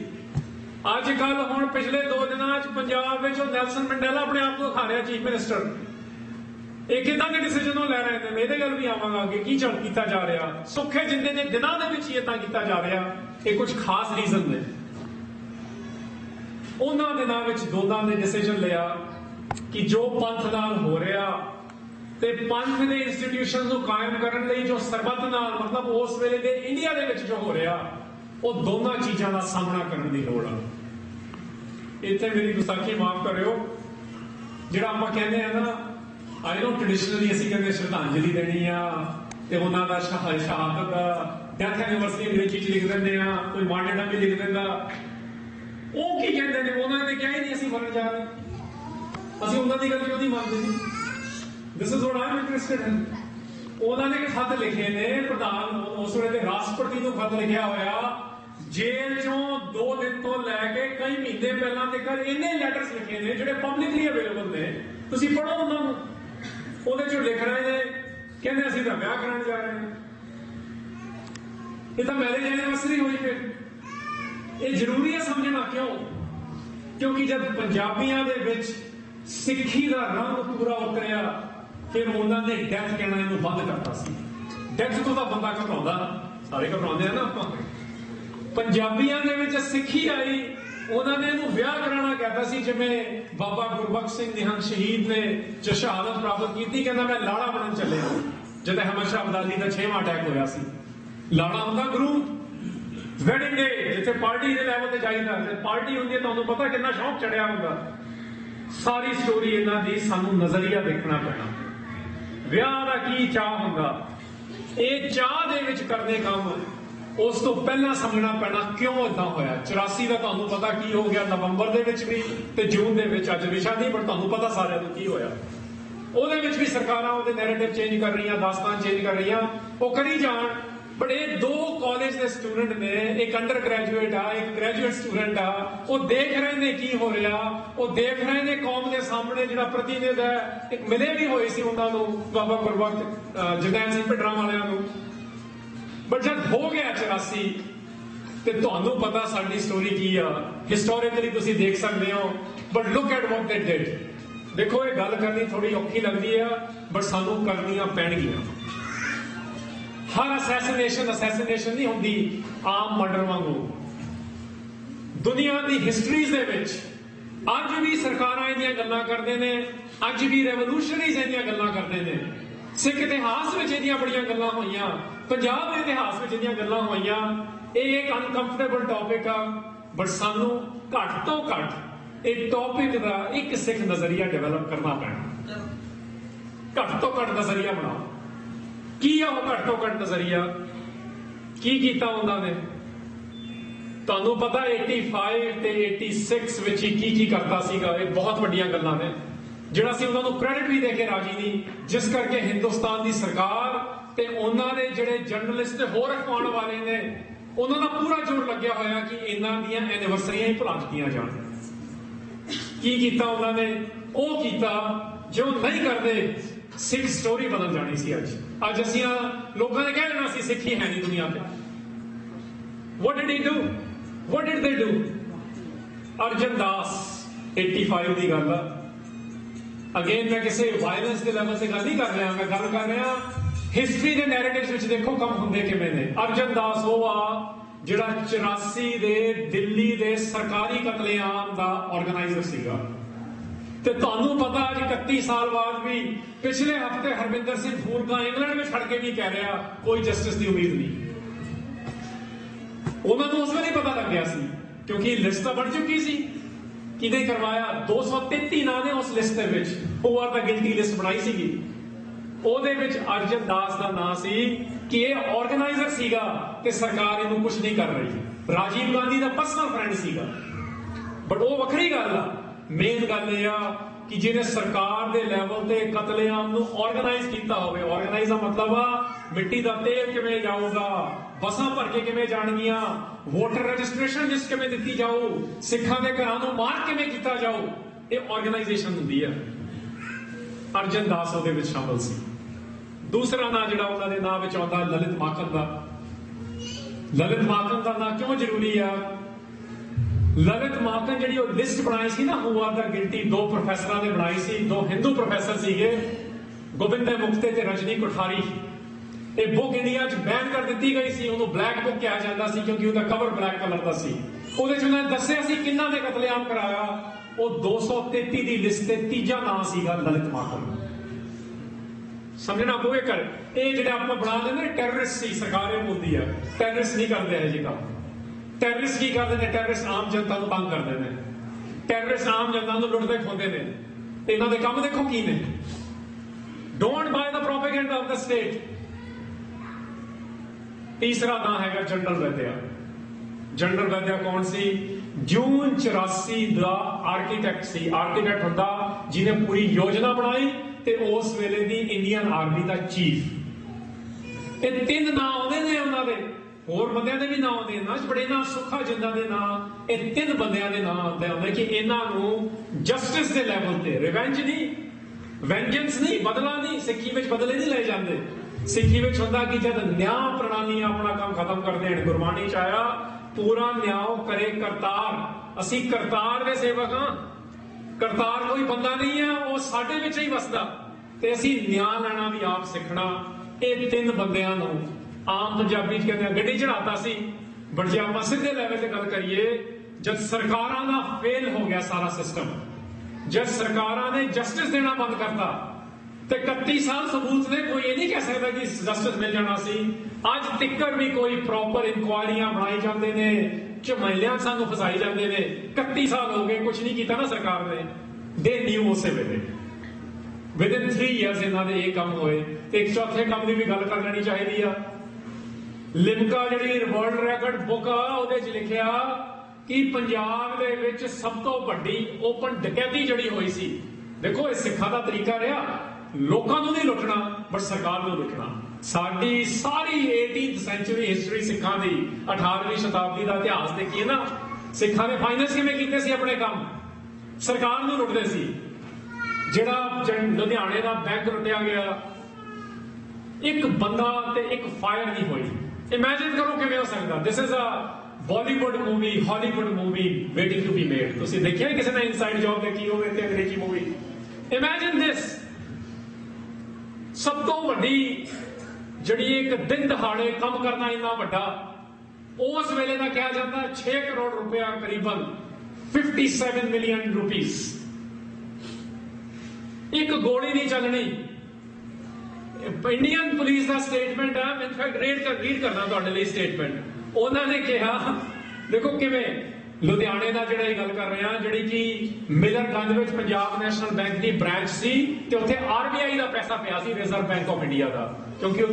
ਅੱਜ ਕੱਲ ਹੁਣ ਪਿਛਲੇ 2 ਦਿਨਾਂ 'ਚ ਪੰਜਾਬ ਵਿੱਚ ਉਹ ਨੈਲਸਨ ਮੰਡੇਲਾ ਆਪਣੇ ਆਪ ਨੂੰ ਖਾ ਰਿਹਾ ਚੀਫ ਮਿਨਿਸਟਰ। ਇਹ ਕਿੱਦਾਂ ਦੇ ਡਿਸੀਜਨ ਉਹ ਲੈ ਰਹੇ ਨੇ? ਮੈਂ ਇਹਦੇ ਗੱਲ ਵੀ ਆਵਾਂਗਾ ਕਿ ਕੀ ਚੱਲ ਕੀਤਾ ਜਾ ਰਿਹਾ। ਸੁੱਖੇ ਜਿੰਦੇ ਦੇ ਦਿਨਾਂ ਦੇ ਵਿੱਚ ਇਹ ਤਾਂ ਕੀਤਾ ਜਾ ਰਿਹਾ। ਇਹ ਕੁਝ ਖਾਸ ਰੀਜ਼ਨ ਨੇ। ਉਹਨਾਂ ਦਿਨਾਂ ਵਿੱਚ ਦੋਨਾਂ ਨੇ ਡਿਸੀਜਨ ਲਿਆ ਕਿ ਜੋ ਪੰਥ ਨਾਲ ਹੋ ਰਿਹਾ, ਤੇ ਪੰਥ ਦੇ ਇੰਸਟੀਟਿਊਸ਼ਨ ਨੂੰ ਕਾਇਮ ਕਰਨ ਲਈ ਜੋ ਸਰਬੱਤ ਨਾਲ, ਮਤਲਬ ਉਸ ਵੇਲੇ ਦੇ ਇੰਡੀਆ ਦੇ ਵਿੱਚ ਜੋ ਹੋ ਰਿਹਾ, ਉਹ ਦੋਨਾਂ ਚੀਜ਼ਾਂ ਦਾ ਸਾਹਮਣਾ ਕਰਨ ਦੀ ਲੋੜ ਆ। ਇੱਥੇ ਮੇਰੀ ਗੁਸਤਾਖੀ ਮਾਫ ਕਰਿਓ, ਜਿਹੜਾ ਆਪਾਂ ਕਹਿੰਦੇ ਆ ਨਾ, ਆਈ ਨੋ ਟ੍ਰੈਡੀਸ਼ਨਲੀ ਅਸੀਂ ਕਹਿੰਦੇ ਸ਼ਰਧਾਂਜਲੀ ਦੇਣੀ ਆ, ਤੇ ਉਹਨਾਂ ਦਾ ਸ਼ਹਾਦਤ ਦਾ ਡੈਥ ਐਨੀਵਰਸਰੀ ਅੰਗਰੇਜ਼ੀ ਚ ਲਿਖ ਦਿੰਦੇ ਆ, ਕੋਈ ਮਾਰਟੀਰਡਮ ਵੀ ਲਿਖ ਦਿੰਦਾ। ਉਹ ਕੀ ਕਹਿੰਦੇ ਨੇ? ਉਹਨਾਂ ਨੇ ਕਿਹਾ ਹੀ ਨਹੀਂ ਅਸੀਂ ਮਰਨ ਜਾ ਰਹੇ, ਅਸੀਂ ਉਹਨਾਂ ਦੀ ਗੱਲ ਕਿਉਂ ਨਹੀਂ ਮੰਨਦੇ ਜੀ? This is what I am interested in. ਉਹਨਾਂ ਨੇ ਖੱਤ ਲਿਖੇ ਨੇ, ਪ੍ਰਧਾਨ ਉਸ ਵੇਲੇ ਦੇ ਰਾਸ਼ਟਰਪਤੀ ਨੂੰ ਖੱਤ ਲਿਖਿਆ ਹੋਇਆ, ਜੇਲ੍ਹ ਚੋਂ 2 ਦਿਨ ਤੋਂ ਲੈ ਕੇ ਕਈ ਮਹੀਨੇ ਪਹਿਲਾਂ ਤੱਕ ਇੰਨੇ ਲੈਟਰਸ ਲਿਖੇ ਨੇ ਜਿਹੜੇ ਪਬਲਿਕਲੀ ਅਵੇਲੇਬਲ ਨੇ, ਤੁਸੀਂ ਪੜ੍ਹੋ ਉਹਨਾਂ ਨੂੰ। ਉਹਦੇ ਚੋਂ ਲਿਖ ਰਹੇ ਨੇ, ਕਹਿੰਦੇ ਅਸੀਂ ਤਾਂ ਵਿਆਹ ਕਰਾਉਣ ਜਾ ਰਹੇ ਹਾਂ। ਇਹ ਤਾਂ ਮੈਰਿਜ ਐਨੀਵਰਸਰੀ ਹੋਈ। ਫਿਰ ਇਹ ਜ਼ਰੂਰੀ ਹੈ ਸਮਝਣਾ। ਕਿਉਂ? ਕਿਉਂਕਿ ਜਦ ਪੰਜਾਬੀਆਂ ਦੇ ਵਿੱਚ ਸਿੱਖੀ ਦਾ ਰੰਗ ਪੂਰਾ ਉਤਰਿਆ, ਫਿਰ ਉਹਨਾਂ ਨੇ ਡੈਥ ਕਹਿਣਾ ਇਹਨੂੰ ਬੰਦ ਕਰਤਾ ਸੀ। ਡੈਥ ਤੋਂ ਤਾਂ ਬੰਦਾ ਘਬਰਾਉਂਦਾ, ਸਾਰੇ ਘਬਰਾਉਂਦੇ ਆ ਨਾ ਆਪਾਂ। ਪੰਜਾਬੀਆਂ ਦੇ ਵਿੱਚ ਸਿੱਖੀ ਆਈ, ਉਹਨਾਂ ਨੇ ਇਹਨੂੰ ਵਿਆਹ ਕਰਾਉਣਾ ਕਹਿੰਦਾ ਸੀ। ਜਿਵੇਂ ਬਾਬਾ ਗੁਰਬਖਸ਼ ਸਿੰਘ ਨਿਹੰਗ ਸ਼ਹੀਦ ਨੇ ਜੋ ਸ਼ਹਾਦਤ ਪ੍ਰਾਪਤ ਕੀਤੀ, ਕਹਿੰਦਾ ਮੈਂ ਲਾੜਾ ਬਣਨ ਚੱਲਿਆ। ਜਦੋਂ ਅਹਿਮਦ ਸ਼ਾਹ ਅਬਦਾਲੀ ਦਾ 6ਵਾਂ ਅਟੈਕ ਹੋਇਆ ਸੀ, ਲਾੜਾ ਹੁੰਦਾ ਗੁਰੂ ਵੈਡਿੰਗ ਡੇ, ਜਿੱਥੇ ਪਾਰਟੀ ਦੇ ਲੈਵਲ ਤੇ ਜਾਈਦਾ, ਤੇ ਪਾਰਟੀ ਹੁੰਦੀ ਹੈ ਤੁਹਾਨੂੰ ਪਤਾ ਕਿੰਨਾ ਸ਼ੌਕ ਚੜਿਆ ਹੁੰਦਾ। ਸਾਰੀ ਸਟੋਰੀ ਇਹਨਾਂ ਦੀ ਸਾਨੂੰ ਨਜ਼ਰੀਆ ਦੇਖਣਾ ਪੈਣਾ। ਵਿਆਹ ਦਾ ਕੀ ਚਾਹ ਹੁੰਦਾ, ਇਹ ਚਾਹ ਦੇ ਵਿੱਚ ਕਰਦੇ ਕੰਮ ਉਸ ਤੋਂ ਪਹਿਲਾਂ ਸਮਝਣਾ ਪੈਣਾ ਕਿਉਂ ਇਦਾਂ ਹੋਇਆ। 84 ਦਾ ਤੁਹਾਨੂੰ ਪਤਾ ਕੀ ਹੋ ਗਿਆ, ਨਵੰਬਰ ਦੇ ਵਿੱਚ ਵੀ ਤੇ ਜੂਨ ਦੇ ਵਿੱਚ। ਅੱਜ ਵਿਸ਼ਾ ਨਹੀਂ, ਪਰ ਤੁਹਾਨੂੰ ਪਤਾ ਸਾਰਿਆਂ ਨੂੰ ਕੀ ਹੋਇਆ। ਉਹਦੇ ਵਿੱਚ ਵੀ ਸਰਕਾਰਾਂ ਉਹਦੇ ਨੈਰੇਟਿਵ ਚੇਂਜ ਕਰ ਰਹੀਆਂ, ਦਾਸਤਾਨ ਚੇਂਜ ਕਰ ਰਹੀਆਂ, ਉਹ ਕਰੀ ਜਾਣ। ਬਟ ਇਹ 2 ਕਾਲਜ ਦੇ ਸਟੂਡੈਂਟ ਨੇ, ਇੱਕ ਅੰਡਰ ਗ੍ਰੈਜੂਏਟ ਆ, ਇੱਕ ਗ੍ਰੈਜੂਏਟ ਸਟੂਡੈਂਟ ਆ, ਉਹ ਦੇਖ ਰਹੇ ਨੇ ਕੀ ਹੋ ਰਿਹਾ, ਉਹ ਦੇਖ ਰਹੇ ਨੇ ਕੌਮ ਦੇ ਸਾਹਮਣੇ ਜਿਹੜਾ ਪ੍ਰਤੀਨਿਧ ਹੈ। ਇੱਕ ਮਿਲੇ ਵੀ ਹੋਏ ਸੀ ਉਹਨਾਂ ਨੂੰ, ਬਾਬਾ ਗੁਰਬਖਸ਼ ਜਰਨੈਲ ਸਿੰਘ ਭਿੰਡਰਾਂ ਵਾਲਿਆਂ ਨੂੰ। ਬਟ ਜਦ ਹੋ ਗਿਆ 84 ਤੇ ਤੁਹਾਨੂੰ ਪਤਾ ਸਾਡੀ ਸਟੋਰੀ ਕੀ ਆ। ਹਿਸਟੋਰੀਕਲੀ ਤੁਸੀਂ ਦੇਖ ਸਕਦੇ ਹੋ। ਬਟ ਲੁੱਕ ਐਟ ਵਾਟ ਦੇ ਡਿਡ। ਦੇਖੋ, ਇਹ ਗੱਲ ਕਰਨੀ ਥੋੜੀ ਔਖੀ ਲੱਗਦੀ ਆ, ਬਟ ਸਾਨੂੰ ਕਰਨੀਆਂ ਪੈਣਗੀਆਂ। ਹਰ ਅਸੈਸੀਨੇਸ਼ਨ ਨਹੀਂ ਹੁੰਦੀ ਆਮ ਮਰਡਰ ਵਾਂਗੂ। ਦੁਨੀਆ ਦੀ ਹਿਸਟਰੀਜ਼ ਦੇ ਵਿੱਚ ਅੱਜ ਵੀ ਸਰਕਾਰਾਂ ਇਹਦੀਆਂ ਗੱਲਾਂ ਕਰਦੇ ਨੇ, ਅੱਜ ਵੀ ਰੈਵੋਲੂਸ਼ਨਰੀਜ਼ ਇਹਦੀਆਂ ਗੱਲਾਂ ਕਰਦੇ ਨੇ। ਸਿੱਖ ਇਤਿਹਾਸ ਵਿੱਚ ਇਹਦੀਆਂ ਬੜੀਆਂ ਗੱਲਾਂ ਹੋਈਆਂ, ਪੰਜਾਬ ਦੇ ਇਤਿਹਾਸ ਵਿੱਚ ਇਹਦੀਆਂ ਗੱਲਾਂ ਹੋਈਆਂ। ਇਹ ਇੱਕ ਅਨਕੰਫਰਟੇਬਲ ਟੌਪਿਕ ਆ, ਬਟ ਸਾਨੂੰ ਘੱਟ ਤੋਂ ਘੱਟ ਇਹ ਟੌਪਿਕ ਦਾ ਇੱਕ ਸਿੱਖ ਨਜ਼ਰੀਆ ਡਿਵੈਲਪ ਕਰਨਾ ਪੈਣਾ। ਘੱਟ ਤੋਂ ਘੱਟ ਨਜ਼ਰੀਆ ਬਣਾਓ। ਕੀ ਆ ਉਹ ਘੱਟ ਤੋਂ ਘੱਟ ਨਜ਼ਰੀਆ? ਕੀ ਕੀਤਾ ਉਹਨਾਂ ਨੇ? ਤੁਹਾਨੂੰ ਪਤਾ 85 ਤੇ 86 ਵਿੱਚ ਕੀ ਕਰਤਾ ਸੀਗਾ। ਇਹ ਬਹੁਤ ਵੱਡੀਆਂ ਗੱਲਾਂ ਨੇ ਜਿਹੜਾ ਅਸੀਂ ਉਹਨਾਂ ਨੂੰ ਕ੍ਰੈਡਿਟ ਵੀ ਦੇ ਕੇ ਰਾਜੀ ਨਹੀਂ, ਜਿਸ ਕਰਕੇ ਹਿੰਦੁਸਤਾਨ ਦੀ ਸਰਕਾਰ ਤੇ ਉਹਨਾਂ ਦੇ ਜਿਹੜੇ ਜਰਨਲਿਸਟ ਤੇ ਹੋਰ ਅਖਵਾਉਣ ਵਾਲੇ ਨੇ, ਉਹਨਾਂ ਦਾ ਪੂਰਾ ਜ਼ੋਰ ਲੱਗਿਆ ਹੋਇਆ ਕਿ ਇਹਨਾਂ ਦੀਆਂ ਐਨੀਵਰਸਰੀਆਂ ਹੀ ਭੁਲਾ ਦਿੱਤੀਆਂ ਜਾਣ। ਕੀ ਕੀਤਾ ਉਹਨਾਂ ਨੇ? ਉਹ ਕੀਤਾ ਜੋ ਨਹੀਂ ਕਰਦੇ ਸਿੱਖ ਸਟੋਰੀ ਬਦਲ ਜਾਣੀ ਸੀ। ਅੱਜ ਅਸੀਂ ਲੋਕਾਂ ਨੇ ਕਹਿ ਦੇਣਾ ਸੀ ਸਿੱਖੀ ਹੈ ਨਹੀਂ ਦੁਨੀਆ ਤੇ। What did he do? What did they do? Arjan ਦਾਸ 85 ਦੀ ਗੱਲ ਆ। ਅਗੇਨ ਮੈਂ ਕਿਸੇ ਵਾਇਲੈਂਸ ਦੇ ਲੈਵਲ ਤੇ ਗੱਲ ਨਹੀਂ ਕਰ ਰਿਹਾ, ਮੈਂ ਗੱਲ ਕਰ ਰਿਹਾ ਹਿਸਟਰੀ ਦੇ ਨੈਰੇਟਿਵਸ ਵਿੱਚ। ਦੇਖੋ ਕੰਮ ਹੁੰਦੇ ਕਿਵੇਂ ਨੇ। ਅਰਜਨ ਦਾਸ ਉਹ ਆ ਜਿਹੜਾ 84 ਦੇ ਦਿੱਲੀ ਦੇ ਸਰਕਾਰੀ ਕਤਲੇਆਮ ਦਾ ਆਰਗੇਨਾਈਜ਼ਰ ਸੀਗਾ। ਤੇ ਤੁਹਾਨੂੰ ਪਤਾ ਅੱਜ 31 ਸਾਲ ਬਾਅਦ ਵੀ, ਪਿਛਲੇ ਹਫਤੇ ਹਰਮਿੰਦਰ ਸਿੰਘ ਫੂਲਕਾ ਇੰਗਲੈਂਡ ਵਿੱਚ ਖੜ ਕੇ ਵੀ ਕਹਿ ਰਿਹਾ ਕੋਈ ਜਸਟਿਸ ਦੀ ਉਮੀਦ ਨਹੀਂ। ਉਹਨਾਂ ਨੂੰ ਉਸ ਵੇਲੇ ਹੀ ਪਤਾ ਲੱਗ ਗਿਆ ਸੀ, ਕਿਉਂਕਿ ਲਿਸਟ ਤਾਂ ਬਣ ਚੁੱਕੀ ਸੀ। ਕਿਹਨੇ ਕਰਵਾਇਆ? 233 ਨਾਂ ਨੇ ਉਸ ਲਿਸਟ ਦੇ ਵਿੱਚ। ਉਹ ਤਾਂ ਗਿਲਟੀ ਲਿਸਟ ਬਣਾਈ ਸੀਗੀ, ਉਹਦੇ ਵਿੱਚ ਅਰਜਨ ਦਾਸ ਦਾ ਨਾਂ ਸੀ ਕਿ ਇਹ ਆਰਗੇਨਾਈਜ਼ਰ ਸੀਗਾ ਤੇ ਸਰਕਾਰ ਇਹਨੂੰ ਕੁਝ ਨਹੀਂ ਕਰ ਰਹੀ। ਰਾਜੀਵ ਗਾਂਧੀ ਦਾ ਪਰਸਨਲ ਫਰੈਂਡ ਸੀਗਾ। ਬਟ ਉਹ ਵੱਖਰੀ ਗੱਲ ਆ। ਮੇਨ ਗੱਲ ਇਹ ਆ ਕਿ ਜਿਹਨੇ ਸਰਕਾਰ ਦੇ ਲੈਵਲ ਤੇ ਕਤਲੇਆਮ ਨੂੰ ਆਰਗੇਨਾਈਜ਼ ਕੀਤਾ ਹੋਵੇ। ਆਰਗੇਨਾਈਜ਼ ਦਾ ਮਤਲਬ ਆ ਮਿੱਟੀ ਦਾ ਤੇਲ ਕਿਵੇਂ ਜਾਊਗਾ, ਬੱਸਾਂ ਭਰ ਕੇ ਕਿਵੇਂ ਜਾਣਗੀਆਂ, ਵੋਟਰ ਰਜਿਸਟ੍ਰੇਸ਼ਨ ਲਿਸਟ ਕਿਵੇਂ ਦਿੱਤੀ ਜਾਊ, ਸਿੱਖਾਂ ਦੇ ਘਰਾਂ ਨੂੰ ਮਾਰ ਕਿਵੇਂ ਕੀਤਾ ਜਾਊ। ਇਹ ਆਰਗੇਨਾਈਜੇਸ਼ਨ ਹੁੰਦੀ ਹੈ। ਅਰਜਨ ਦਾਸ ਉਹਦੇ ਵਿੱਚ ਸ਼ਾਮਲ ਸੀ। ਦੂਸਰਾ ਨਾਂ ਜਿਹੜਾ ਉਹਨਾਂ ਦੇ ਨਾਂ ਵਿੱਚ ਆਉਂਦਾ ਲਲਿਤ ਮਾਖਨ ਦਾ। ਲਲਿਤ ਮਾਖਨ ਦਾ ਨਾਂ ਕਿਉਂ ਜ਼ਰੂਰੀ ਆ? ਲਲਿਤ ਮਾਖਨ ਜਿਹੜੀ ਉਹ ਲਿਸਟ ਬਣਾਈ ਸੀ ਨਾ, ਹੂ ਆਰ ਦਾ ਗਿਲਟੀ, 2 ਪ੍ਰੋਫੈਸਰਾਂ ਨੇ ਬਣਾਈ ਸੀ। 2 ਹਿੰਦੂ ਪ੍ਰੋਫੈਸਰ ਸੀਗੇ, ਗੋਬਿੰਦ ਮੁਖਤੇ ਤੇ ਰਜਨੀ ਕੋਠਾਰੀ। ਇਹ ਬੁੱਕ ਇੰਡੀਆ 'ਚ ਬੈਨ ਕਰ ਦਿੱਤੀ ਗਈ ਸੀ। ਉਹਨੂੰ ਬਲੈਕ ਬੁੱਕ ਕਿਹਾ ਜਾਂਦਾ ਸੀ ਕਿਉਂਕਿ ਉਹਦਾ ਕਵਰ ਬਲੈਕ ਕਲਰ ਦਾ ਸੀ। ਉਹਦੇ 'ਚ ਉਹਨਾਂ ਨੇ ਦੱਸਿਆ ਸੀ ਕਿੰਨਾ ਨੇ ਕਤਲੇਆਮ ਕਰਾਇਆ। ਉਹ 233 ਦੀ ਲਿਸਟ ਤੇ ਤੀਜਾ ਨਾਂ ਸੀਗਾ ਲਲਿਤ ਮਾਖਨ। ਸਮਝਣਾ ਪਵੇਗਾ। ਇਹ ਜਿਹੜੇ ਆਪਾਂ ਬਣਾ ਦਿੰਦੇ ਨੇ ਟੈਰਰਿਸਟ ਸੀ, ਸਰਕਾਰ ਇਹ ਬੋਲਦੀ ਆ ਟੈਰਰਿਸਟ ਨਹੀਂ ਕਰਦੇ ਇਹ ਜਿਹੇ ਕੰਮ। ਟੈਰਰਿਸਟ ਕੀ ਕਰਦੇ ਨੇ? ਟੈਰਰਿਸਟ ਆਮ ਜਨਤਾ ਨੂੰ ਤੰਗ ਕਰਦੇ ਨੇ, ਟੈਰਰਿਸਟ ਆਮ ਜਨਤਾ ਨੂੰ ਲੁੱਟਦੇ ਖੋਹਦੇ ਨੇ। ਇਹਨਾਂ ਦੇ ਕੰਮ ਦੇਖੋ ਕੀ ਨੇ। Don't buy the propaganda of the state. तीसरा नाम है जनरल वैद्या। जनरल वैद्या कौन सी? जून 84 का आर्कीटैक्ट सी। आर्कीटैक्ट होंदा जिन्हें पूरी योजना बनाई ते उस वेले दी इंडियन आर्मी का चीफ। ये तीन नाम आउंदे ने उन्होंने, होर बंदियां दे भी नाम आउंदे ना, बड़े ना सुखा जिंदा दे नाम, ये तीन बंदियां दे नाम आउंदे कि इन्हां नूं जस्टिस दे लैवल ते, रिवेंज नहीं, वेंजेंस नहीं, बदला नहीं, सिੱਖੀ ਵਿੱਚ बदले नहीं ले जाते। सिੱਖੀ ਵਿੱਚ ਹੁੰਦਾ कि जब न्याय प्रणाली अपना काम खत्म कर देण, गुरबाणी च आया पूरा न्याय करे करतार। असी करतार दे सेवक हां, करतार कोई बंदा नहीं है, वो साडे विच ही वसदा ते असी न्याय लेना भी आप सिखना। ये तीन बंदियां नूं आम पंजाबी च कहते गड्डी चढ़ाता सी। बट जे आपां सीधे लैवल ते गल करिए, जब सरकारां दा फेल हो गया सारा सिस्टम, जब सरकारां ने जस्टिस देना बंद करता ते 31 साल सबूत ने कोई ये नहीं कह सकता कि जस्टिस मिल जाना सी। अज तिक्कर भी कोई प्रॉपर इंक्वायरियां बनाई जाते ने, झमेलियां सानू फसाई जाते ने। 31 साल हो गए, कुछ नहीं किया ना सरकार ने। दे न्यू उस वेले विदिन 3 ईयर्स इन्हां दे ये काम होए। ते एक चौथे काम की भी गल कर लेनी चाहिए। लिमका जिहड़ी वर्ल्ड रिकॉर्ड बुक आ ਉਹਦੇ ਚ लिखिया कि पंजाब दे विच सब तो वड्डी ओपन डकैती जिहड़ी होई सी। देखो ये सिक्खां दा तरीका रहा, लोकां नूं नहीं लुटना बट सरकार नूं लुटना। साडी सारी 18th सेंचुरी हिस्टरी सिक्खां दी, 18वीं शताब्दी का इतिहास देखिए ना, सिक्खां ने फाइनेंस किवें कीते सी अपने काम, सरकार नूं लुटदे सी। जिहड़ा लुधियाणे दा बैंक लुटिया गया, एक बंदा ते एक फायर नहीं हुई। इमेजिन करो किवें हो सकदा। This is a Bollywood movie, Hollywood movie waiting to be made. तुसीं देखिया किसी ने इनसाइड जॉब देखी होवे ते अंग्रेजी मूवी। इमेजिन दिस, सब तो वड्डी जिहड़ी एक दिन दहाड़े काम करना इन्ना वड्डा, उस वेले का कहा जाता 6 करोड़ रुपया, करीबन 57 मिलियन रुपीस। एक गोली नहीं चलनी। इंडियन पुलिस का स्टेटमेंट है, इनफैक्ट रीड करना तुहाडे लई स्टेटमेंट। उन्होंने कहा, देखो किवें लुधियाने का जिहड़ा गल कर रहे हैं, जिहड़ी कि मिलरगंज में पंजाब नैशनल बैंक की ब्रांच सी ते उत्थे RBI का पैसा पिया सी, रिजर्व बैंक ऑफ इंडिया का, क्योंकि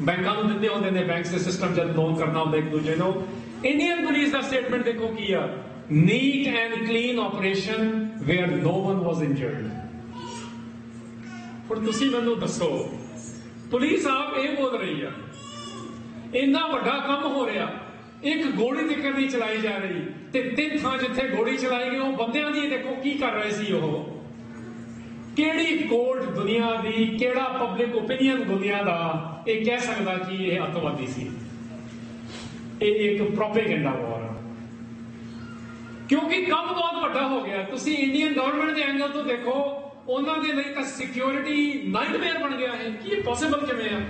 बैंकों को दिंदे होंदे ने बैंक के सिस्टम जब लोन करना होंदा एक दूजे नूं। इंडियन पुलिस का स्टेटमेंट देखो की आ, neat and clean operation where no one was injured. हुण तुसीं मैनूं दसो, पुलिस आप ये बोल रही है इन्ना वड्डा काम हो रहा, एक गोली तिक्कर नहीं चलाई जा रही, ते 3 थां जिथे गोली चलाई गई, वो बंदियां दी देखो की कर रहे सी। वो केड़ी कोर्ट दुनिया दी, केड़ा पब्लिक ओपीनियन दुनिया दा ये कह सकता कि ये अतवादी सी? ये एक प्रोपेगेंडा वॉर, क्योंकि काम बहुत वड्डा हो गया। तुसी इंडियन गवर्नमेंट के एंगल तो देखो, उन्होंने लिए तो सिक्योरिटी नाइटमेयर बन गया है कि ये पॉसिबल किवें है,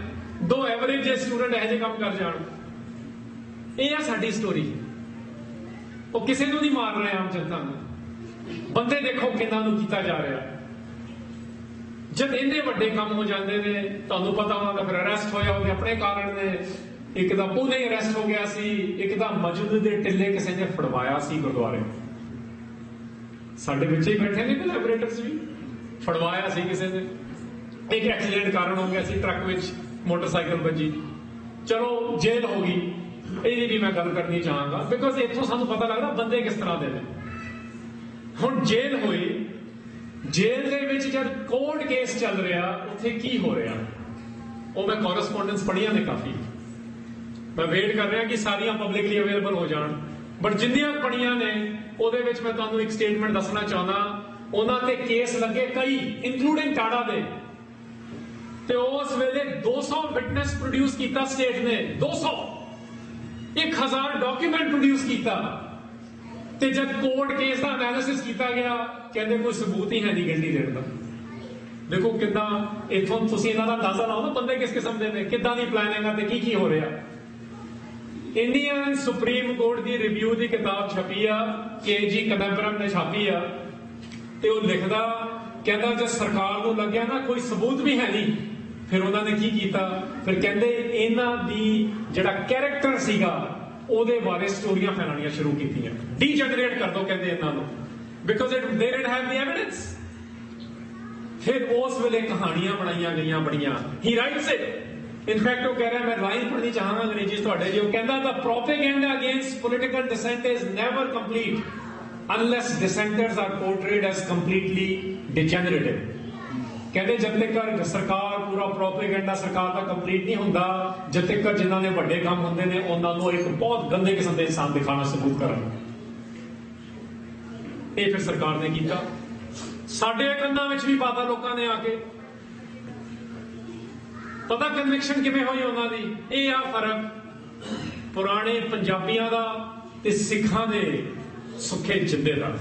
2 एवरेज स्टूडेंट यह जे काम कर जाण। ये साडी स्टोरी, वो किसी को नहीं मार रहे आम जनता को। बंदे देखो किन्हां नूं कीता जा रहा। जब इन्ने वड्डे काम हो जाते हैं, तुहानूं पता उन्हां दा फिर अरेस्ट होया, उहदे अपने कारण ने। एक दा पूने अरेस्ट हो गया सी, एक दा मजदूर दे टिल्ले किसी ने फड़वाया सी गुरुद्वारे। साडे विच ही बैठे ने कोलैबोरेटर्स भी, फड़वाया सी किसी ने। एक एक्सीडेंट कारण हो गया सी, ट्रक विच मोटरसाइकिल बजी, चलो जेल हो गई। ये भी मैं गल करनी चाहांगा, बिकॉज इत्थों सानूं पता लगदा बंदे किस तरह दे ने। हुण जेल होई, जेल दे विच जब कोर्ट केस चल रहा, उत्थे की हो रहा, वो मैं कॉरस्पोंडेंस पढ़िया ने काफी। मैं वेट कर रहा कि सारियां पब्लिकली अवेलेबल हो जाण, बट जिन्नियां पढ़िया ने ਉਹਦੇ ਵਿੱਚ मैं तुहानूं एक स्टेटमेंट दसना चाहना। उन्हां ते केस लगे कई, इंक्लूडिंग टाड़ा दे, ते उस वेले 200 विटनेस प्रोड्यूस किया स्टेट ने, 200, 1000 डॉक्यूमेंट प्रोड्यूस किया। ते जब कोर्ट केस का एनालिसिस किया गया, कहते कोई सबूत ही है नहीं गंढी देण दा। देखो किदां इत्थों तुसीं इन्हां दा अंदाजा लाओ ना, बंदे किस किस्म दे ने, किदां दी प्लानिंग है ते की हो रहा। इंडियन सुप्रीम कोर्ट की रिव्यू की किताब छपी आ, KG कनैबरम ने छापी आ, ते वो लिखदा, कहता जब सरकार को लग्या ना कोई सबूत भी है नहीं, फिर उन्होंने की किया, फिर कहते इन्हां दी जिहड़ा कैरेक्टर सीगा ਉਹਦੇ बारे स्टोरियां फैलानियां शुरू कीतियां। डीजनरेट कर दो कहते इन्हां नूं, because they didn't have the evidence. फिर उस वेले कहानियां बनाईयां गईयां बड़ियां। ही राइट्स इट ਇਨਫੈਕਟ ਉਹ ਕਹਿ ਰਿਹਾ, ਮੈਂ ਲਾਈਨ ਪੜ੍ਹਨੀ ਚਾਹਾਂਗਾ ਅੰਗਰੇਜ਼ੀ ਤੁਹਾਡੇ ਜੀ, ਉਹ ਕਹਿੰਦਾ the propaganda against political dissent is never complete unless dissenters are portrayed as completely degenerative। ਕਹਿੰਦੇ ਜਦ ਤੱਕ ਸਰਕਾਰ ਪੂਰਾ ਪ੍ਰੋਪੇਗੈਂਡਾ ਸਰਕਾਰ ਦਾ ਕੰਪਲੀਟ ਨਹੀਂ ਹੁੰਦਾ, ਜਦ ਤੱਕ ਜਿਨ੍ਹਾਂ ਦੇ ਵੱਡੇ ਕੰਮ ਹੁੰਦੇ ਨੇ ਉਹਨਾਂ ਨੂੰ ਇੱਕ ਬਹੁਤ ਗੰਦੇ ਕਿਸਮ ਦੇ ਇਨਸਾਨ ਦਿਖਾਉਣਾ ਸਬੂਤ ਕਰਨ। ਇਹ ਫਿਰ ਸਰਕਾਰ ਨੇ ਕੀਤਾ, ਸਾਡੇ ਕੰਨਾਂ ਵਿੱਚ ਵੀ ਪਾਤਾ ਲੋਕਾਂ ਨੇ ਆ ਕੇ। ਪਤਾ ਕਨਵਿਕਸ਼ਨ ਕਿਵੇਂ ਹੋਈ ਉਹਨਾਂ ਦੀ? ਇਹ ਆ ਫਰਕ ਪੁਰਾਣੇ ਪੰਜਾਬੀਆਂ ਦਾ ਤੇ ਸਿੱਖਾਂ ਦੇ ਸੁੱਖੇ ਜਿੰਦੇ ਦਾ।